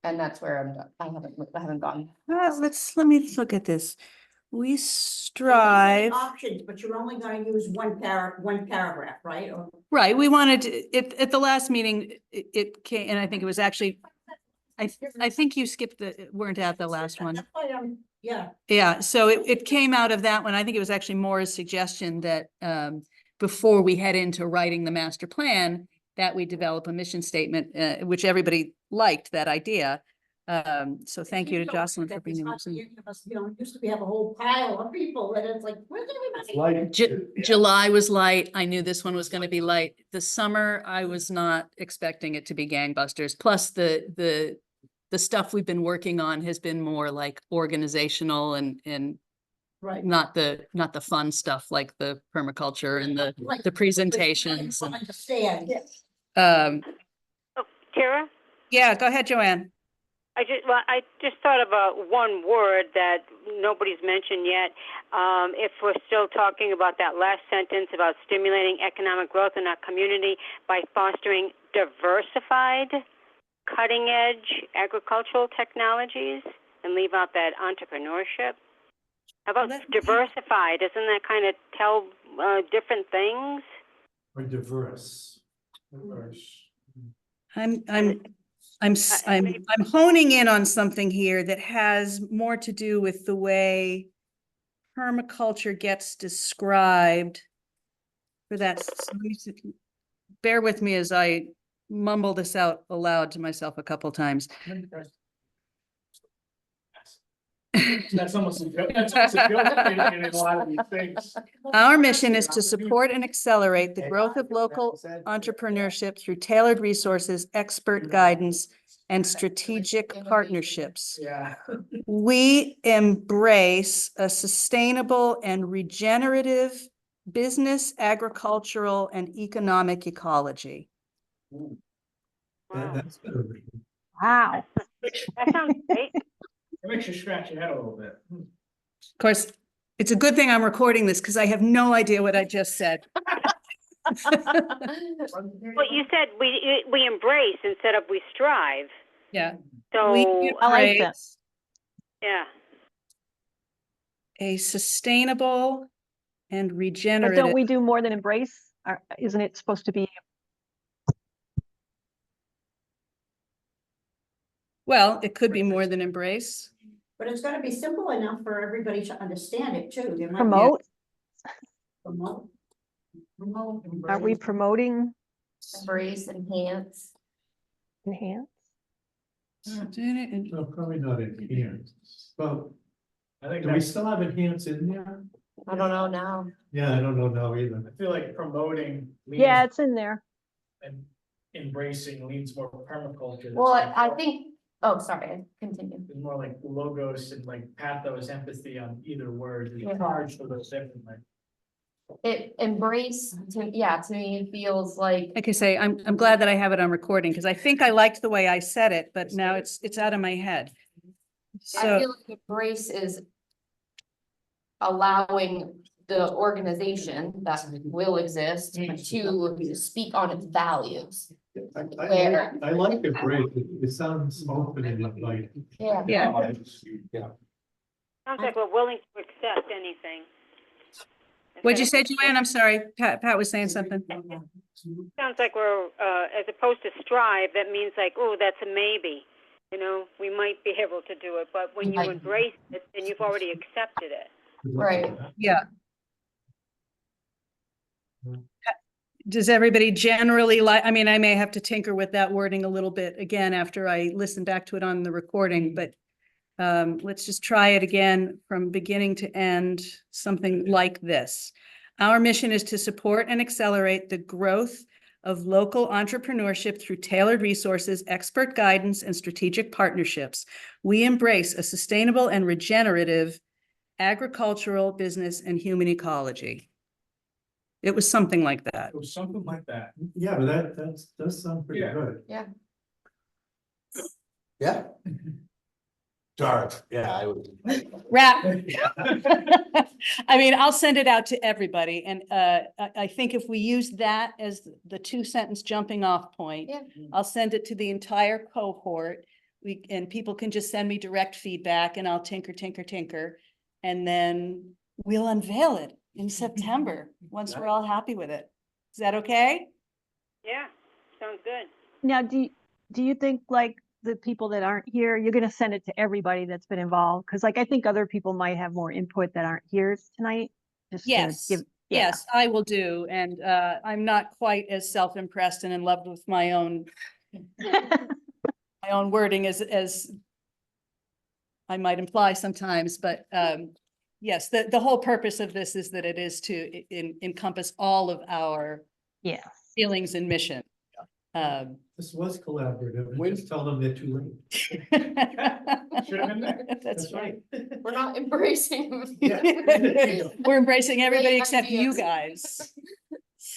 And that's where I'm done. I haven't gone. Let me look at this. We strive. Options, but you're only gonna use one paragraph, right? Or Right, we wanted, at the last meeting, it came, and I think it was actually, I think you skipped weren't at the last one. That's why yeah. Yeah, so it came out of that one. I think it was actually more a suggestion that before we head into writing the master plan, that we develop a mission statement, which everybody liked that idea. So thank you to Jocelyn for bringing this in. Used to we have a whole pile of people and it's like, where's everybody? July was light. I knew this one was going to be light. The summer, I was not expecting it to be gangbusters. Plus the stuff we've been working on has been more like organizational and Right. not the fun stuff like the permaculture and the presentations. And, Understand. Tara? yeah, go ahead, Joanne. I just thought about one word that nobody's mentioned yet. If we're still talking about that last sentence about stimulating economic growth in our community by fostering diversified, cutting-edge agricultural technologies, and leave out that entrepreneurship. How about diversified? Doesn't that kind of tell different things? Or diverse. I'm honing in on something here that has more to do with the way permaculture gets described. For that, bear with me as I mumble this out aloud to myself a couple times. That's almost a good thing in a lot of these things. Our mission is to support and accelerate the growth of local entrepreneurship through tailored resources, expert guidance, and strategic partnerships. Yeah. We embrace a sustainable and regenerative business, agricultural, and economic ecology. That's better. Wow. That sounds great. It makes you scratch your head a little bit. Of course, it's a good thing I'm recording this because I have no idea what I just said. Well, you said we embrace instead of we strive. Yeah. So I like that. yeah. A sustainable and But regenerative. don't we do more than embrace? Isn't it supposed to be? Well, it could be more than embrace. But it's gonna be simple enough for everybody to understand it too. There might be a- Promote? Promote. Are we promoting Embrace, enhance. enhance? No, probably not enhance. Well, I think do we still have enhance in there? I don't know now. Yeah, I don't know now either. I feel like promoting Yeah, leans it's in there. and embracing leans more permaculture. Well, I think, oh, sorry, continue. It's more like logos and like pathos, empathy on either word. Yeah. It's hard for those differently. Embrace, to me, it feels like, Like I say, I'm glad that I have it on recording because I think I liked the way I said it, but now it's out of my head. I So, feel like embrace is allowing the organization that will exist to speak on its values. I like the break. It sounds open and like. Yeah. Yeah. Sounds like we're willing to accept anything. what'd you say, Joanne? I'm sorry. Pat was saying something. Sounds like we're, as opposed to strive, that means like, oh, that's a maybe. You know, we might be able to do it, but when you Right. embrace it, then you've already accepted it. Right. Yeah. Does everybody generally like, I mean, I may have to tinker with that wording a little bit again after I listen back to it on the recording, but let's just try it again from beginning to end, something like this. Our mission is to support and accelerate the growth of local entrepreneurship through tailored resources, expert guidance, and strategic partnerships. We embrace a sustainable and regenerative agricultural, business, and human ecology. It was something like that. It was something like that. Yeah, but does sound pretty Yeah. good. Yeah. Dark, yeah, I would. Wrap. I mean, I'll send it out to everybody and I think if we use that as the 2-sentence jumping off point. Yeah. I'll send it to the entire cohort. And people can just send me direct feedback and I'll tinker. And then we'll unveil it in September, once we're all happy with it. Is that okay? Yeah, sounds good. Now, do you think like the people that aren't here, you're gonna send it to everybody that's been involved? Cause like, I think other people might have more input that aren't here tonight. Just to Yes, give- yeah. yes, I will do. And I'm not quite as self-impressed and in love with my own my own wording as I might imply sometimes, but yes, the whole purpose of this is that it is to encompass all of our Yeah. feelings and mission. This was collaborative. And just tell them they're too late. Should have been there. That's right. We're not embracing. We're embracing everybody Great except you ideas. guys.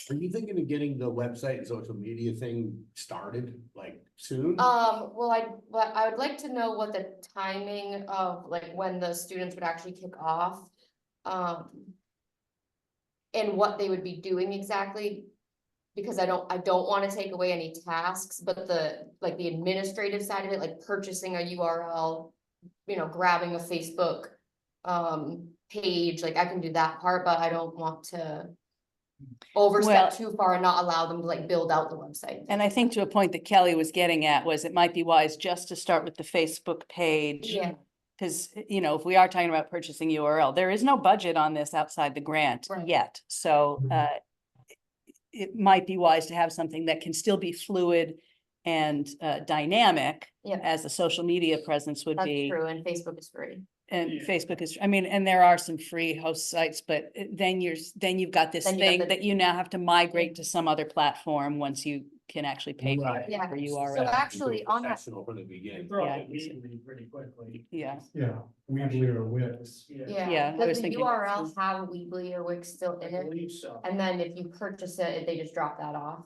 Are you thinking of getting the website and social media thing started like soon? Well, I would like to know what the timing of like when the students would actually kick off. And what they would be doing exactly. Because I don't want to take away any tasks, but the administrative side of it, like purchasing a URL, grabbing a Facebook page, like I can do that part, but I don't want to overstep too far and not allow them to like build out the website. And I think to a point that Kelly was getting at was it might be wise just to start with the Facebook page. Yeah. Because, if we are talking about purchasing URL, there is no budget on this outside the grant Right. yet. So it might be wise to have something that can still be fluid and dynamic Yeah. as a social media presence would That's be. true, and Facebook is free. And Yeah. Facebook is, and there are some free host sites, but then you've got this Then you got thing the- that you now have to migrate to some other platform once you can actually pay for Right. it Yeah. for So URL. actually, on that, Professional from the You beginning. throw Yeah, it legally pretty quickly. Yeah. Yeah, Weebly or Wix. yeah, Yeah, I was does the thinking- URL have Weebly or Wix still I in it? believe so. And then if you purchase it, they just drop that off?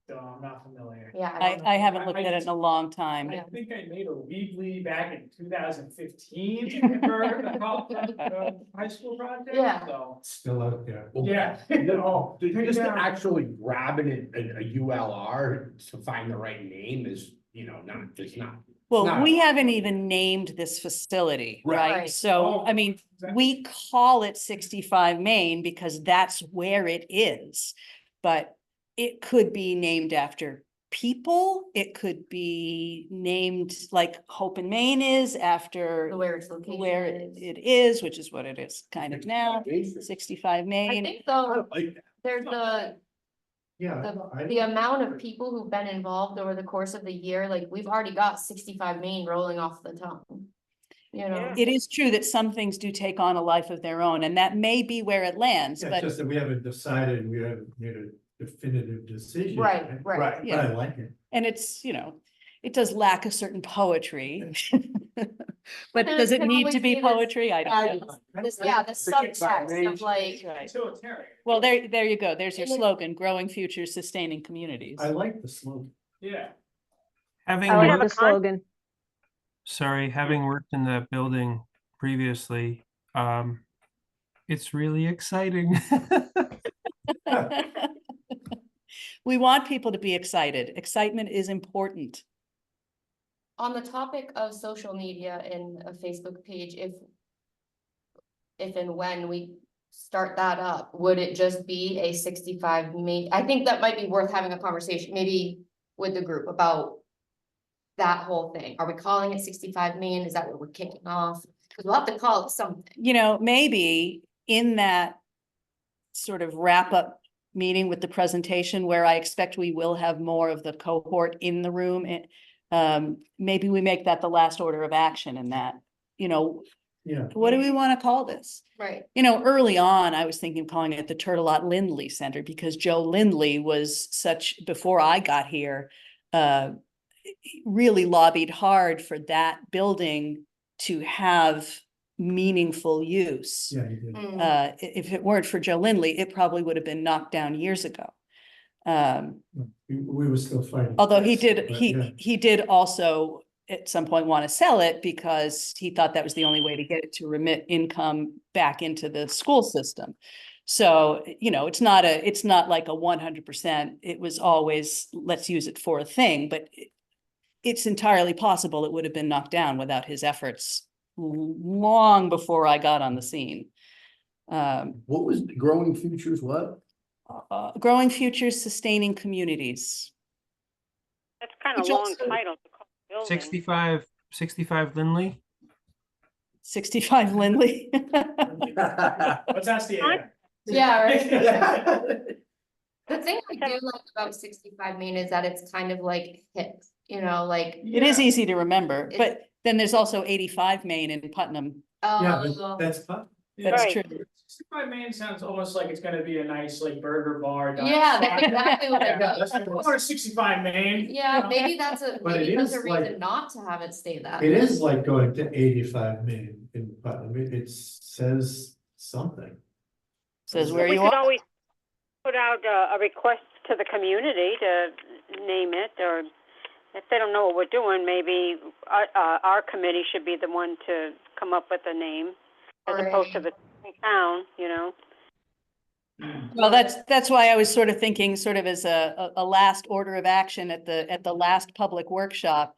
I'm not familiar. Yeah. don't know. I haven't looked at it in a long time. I think I made a Weebly back in 2015 for the high school project. Yeah. So, Still out there. yeah. No, just Yeah. actually grabbing a ULR to find the right name is, it's not. Well, not- we haven't even named this facility, Right. right? Right. So, Oh, I mean, exactly. we call it 65 Main because that's where it is. But it could be named after people. It could be named like Hope in Maine is after Where its location where is. it is, which is what it is kind of now, 65 I Main. think though, Like, there's Yeah. the amount of people who've been involved over the course of the year, like we've already got 65 Main rolling off the tongue. It is true that some things do take on a life of their own, and that may be where it lands, Yeah, but it's just that we haven't decided, we haven't made a definitive decision. Right, yet. right. But Yeah. I like it. and it's, it does lack a certain poetry. But then does it it can need always to be be this- poetry? I don't know. This, yeah, the subtext of like, Right. Utilitarian. Well, there you go. There's your And it- slogan, growing futures, sustaining communities. I like the slogan. Yeah. Having I like worked, the slogan. having worked in that building previously, it's really exciting. We want people to be excited. Excitement is important. on the topic of social media and a Facebook page, if and when we start that up, would it just be a 65 Main? I think that might be worth having a conversation, maybe with the group about that whole thing. Are we calling it 65 Main? Is that what we're kicking off? Because we'll have to call it something. Maybe in that sort of wrap-up meeting with the presentation where I expect we will have more of the cohort in the room, maybe we make that the last order of action in that, Yeah. what do we want to call this? Right. Early on, I was thinking of calling it the Turtelot Lindley Center because Joe Lindley was before I got here, really lobbied hard for that building to have meaningful use. Yeah, you did. If it weren't for Joe Lindley, it probably would have been knocked down years ago. We were still fighting. Although he this, did, but yeah. he did also at some point want to sell it because he thought that was the only way to get it to remit income back into the school system. So, you know, it's not like a 100%. It was always, let's use it for a thing, but it's entirely possible it would have been knocked down without his efforts long before I got on the scene. What was Growing Futures, what? Growing Futures, Sustaining Communities. That's kind of Which long also- title to call a building. 65 Lindley. 65 Lindley. Let's ask the AI. Yeah, right. The thing I do like about 65 Main is that it's kind of like hip, you know, like. It is easy to remember, It- but then there's also 85 Main in Putnam. Yeah, Oh, but that's fun. That's Right. true. 65 Main sounds almost like it's gonna be a nice like burger bar. Yeah, that's exactly what it Yeah, does. let's go to 65 Main. Yeah, maybe that's a, But maybe it that's is a reason like- not to have it stay that. It way. is like going to 85 Main in Putnam. It says something. Says where We you could are. always put out a request to the community to name it, or if they don't know what we're doing, maybe our committee should be the one to come up with a name as opposed to the town, you know? Well, that's why I was sort of thinking sort of as a last order of action at the last public workshop.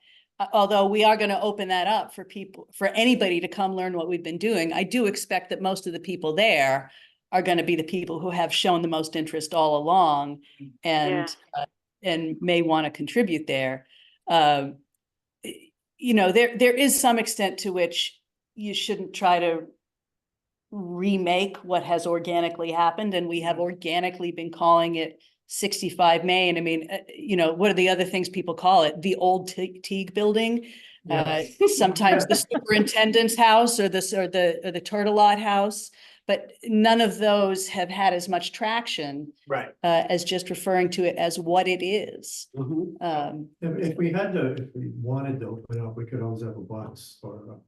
Although we are going to open that up for people, for anybody to come learn what we've been doing. I do expect that most of the people there are going to be the people who have shown the most interest all along and may want to contribute there. You know, there is some extent to which you shouldn't try to remake what has organically happened, and we have organically been calling it 65 Main. I mean, you know, what are the other things people call it? The old Teague building, sometimes the superintendent's house or the Turtle Lot house, but none of those have had as much traction Right. as just referring to it as what it is. If we wanted to open up, we could always have a box or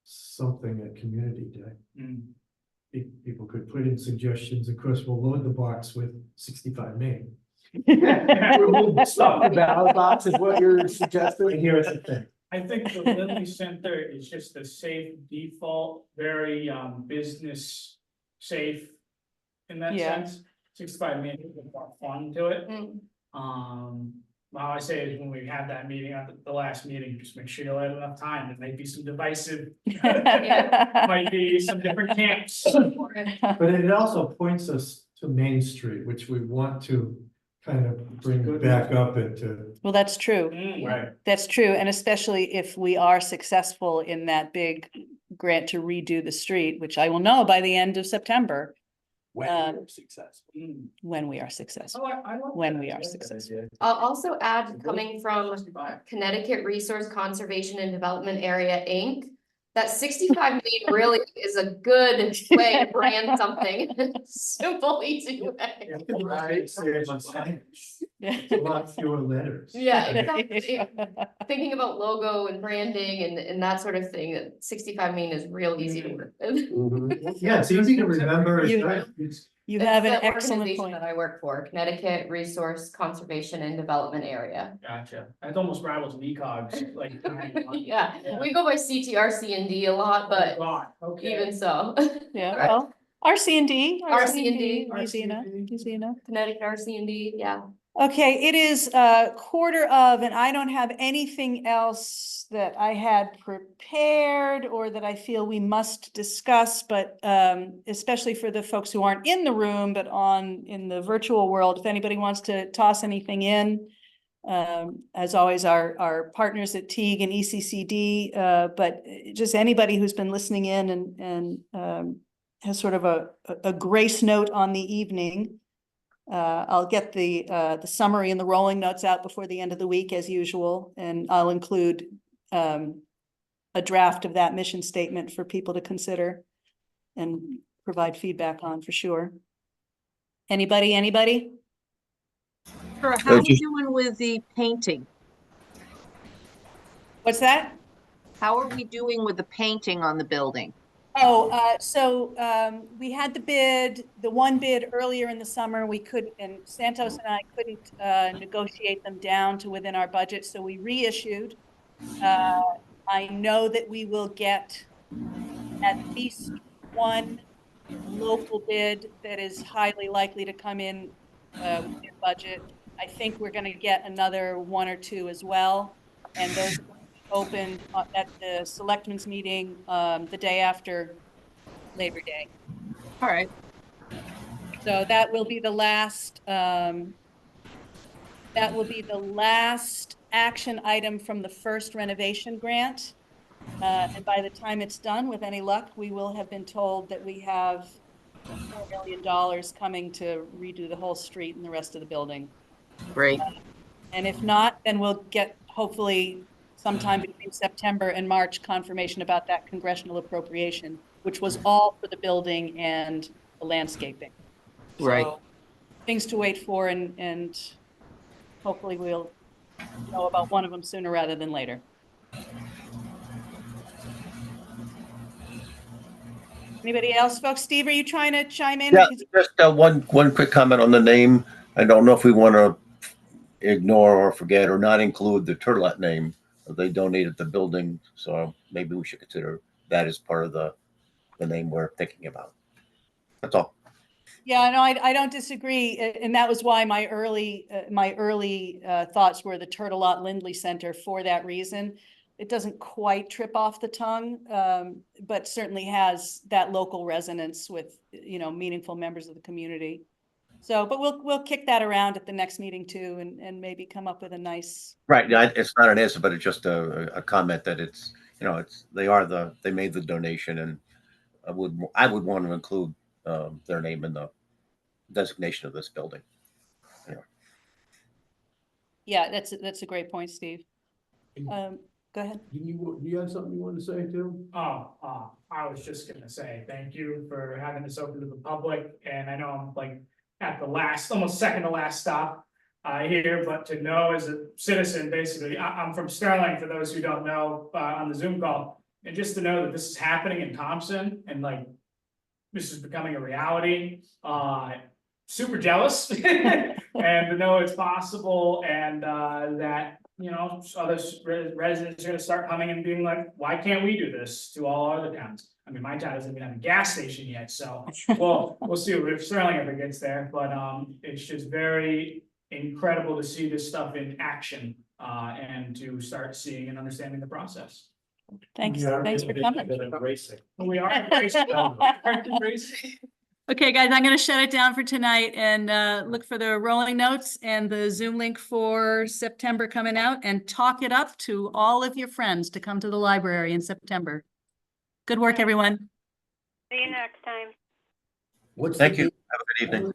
something at Community Day. People could put in suggestions. Of course, we'll load the box with 65 Main. We'll stop the ballot box is what you're suggesting. And here's the thing. I think the Lindley Center is just a safe default, very business safe in that Yeah. sense. 65 Main is more fun to it. Mm. All I say is when we have that meeting at the last meeting, just make sure you let enough time. There might be some divisive, might be some different camps. But it also points us to Main Street, which we want to kind of bring back up into. Well, that's true. Right. That's true. And especially if we are successful in that big grant to redo the street, which I will know by the end of September. When we're successful. When we are successful. Oh, I like When that. we I are like that successful. idea. I'll also add, coming from 65. Connecticut Resource Conservation and Development Area, Inc., that 65 Main really is a good way to brand something. Simple, easy way. Right. Saves on signage. A lot fewer letters. Yeah, exactly. Thinking about logo and branding and that sort of thing, that 65 Main is real easy to work with. Yeah, it's easy to remember. You It's have an the excellent organization point. that I work for, Connecticut Resource Conservation and Development Area. Gotcha. That almost rivals VCOGs, like. Yeah, we go by CTRC and D a lot, but God, okay. even so. Yeah, well, RC&D. RC&D. Easy enough, easy enough. Connecticut RC&D, yeah. Okay, it is a quarter of, and I don't have anything else that I had prepared or that I feel we must discuss, but especially for the folks who aren't in the room, but in the virtual world, if anybody wants to toss anything in. As always, our partners at Teague and ECCD, but just anybody who's been listening in and has sort of a grace note on the evening. I'll get the summary and the rolling notes out before the end of the week as usual, and I'll include a draft of that mission statement for people to consider and provide feedback on for sure. Anybody? How are we doing with the painting? What's that? How are we doing with the painting on the building? We had the one bid earlier in the summer. And Santos and I couldn't negotiate them down to within our budget, so we reissued. I know that we will get at least one local bid that is highly likely to come in within budget. I think we're gonna get another one or two as well. And those opened at the selectmen's meeting the day after Labor Day. All right. So that will be the last, action item from the first renovation grant. And by the time it's done, with any luck, we will have been told that we have $4 million coming to redo the whole street and the rest of the building. Great. And if not, then we'll get hopefully sometime between September and March confirmation about that congressional appropriation, which was all for the building and the landscaping. Right. So, things to wait for, and hopefully we'll know about one of them sooner rather than later. Anybody else, folks? Steve, are you trying to chime in? Yeah, just one quick comment on the name. I don't know if we want to ignore or forget or not include the Turlet name. They donated the building, so maybe we should consider that as part of the name we're thinking about. That's all. Yeah, no, I don't disagree, and that was why my early thoughts were the Turtle Lot Lindley Center for that reason. It doesn't quite trip off the tongue, but certainly has that local resonance with, meaningful members of the community. So, but we'll kick that around at the next meeting too, and maybe come up with a nice. Right. Yeah, it's not an answer, but it's just a comment that it's, they made the donation, and I would want to include their name in the designation of this building. Anyway. Yeah, that's a great point, Steve. Go ahead. Do you have something you want to say too? I was just gonna say, thank you for having this open to the public, and I know I'm like at the almost second to last stop here, but to know as a citizen, basically, I'm from Sterling, for those who don't know, on the Zoom call, and just to know that this is happening in Thompson, and like, this is becoming a reality, super jealous, and to know it's possible, and that, other residents are gonna start coming and being like, why can't we do this to all other towns? I mean, my town doesn't even have a gas station yet, so, well, we'll see if Sterling ever gets there, but, it's just very incredible to see this stuff in action, and to start seeing and understanding the process. Thanks for coming. We are embracing. Okay, guys, I'm going to shut it down for tonight and look for the rolling notes and the Zoom link for September coming out, and talk it up to all of your friends to come to the library in September. Good work, everyone. See you next time. Thank you. Have a good evening.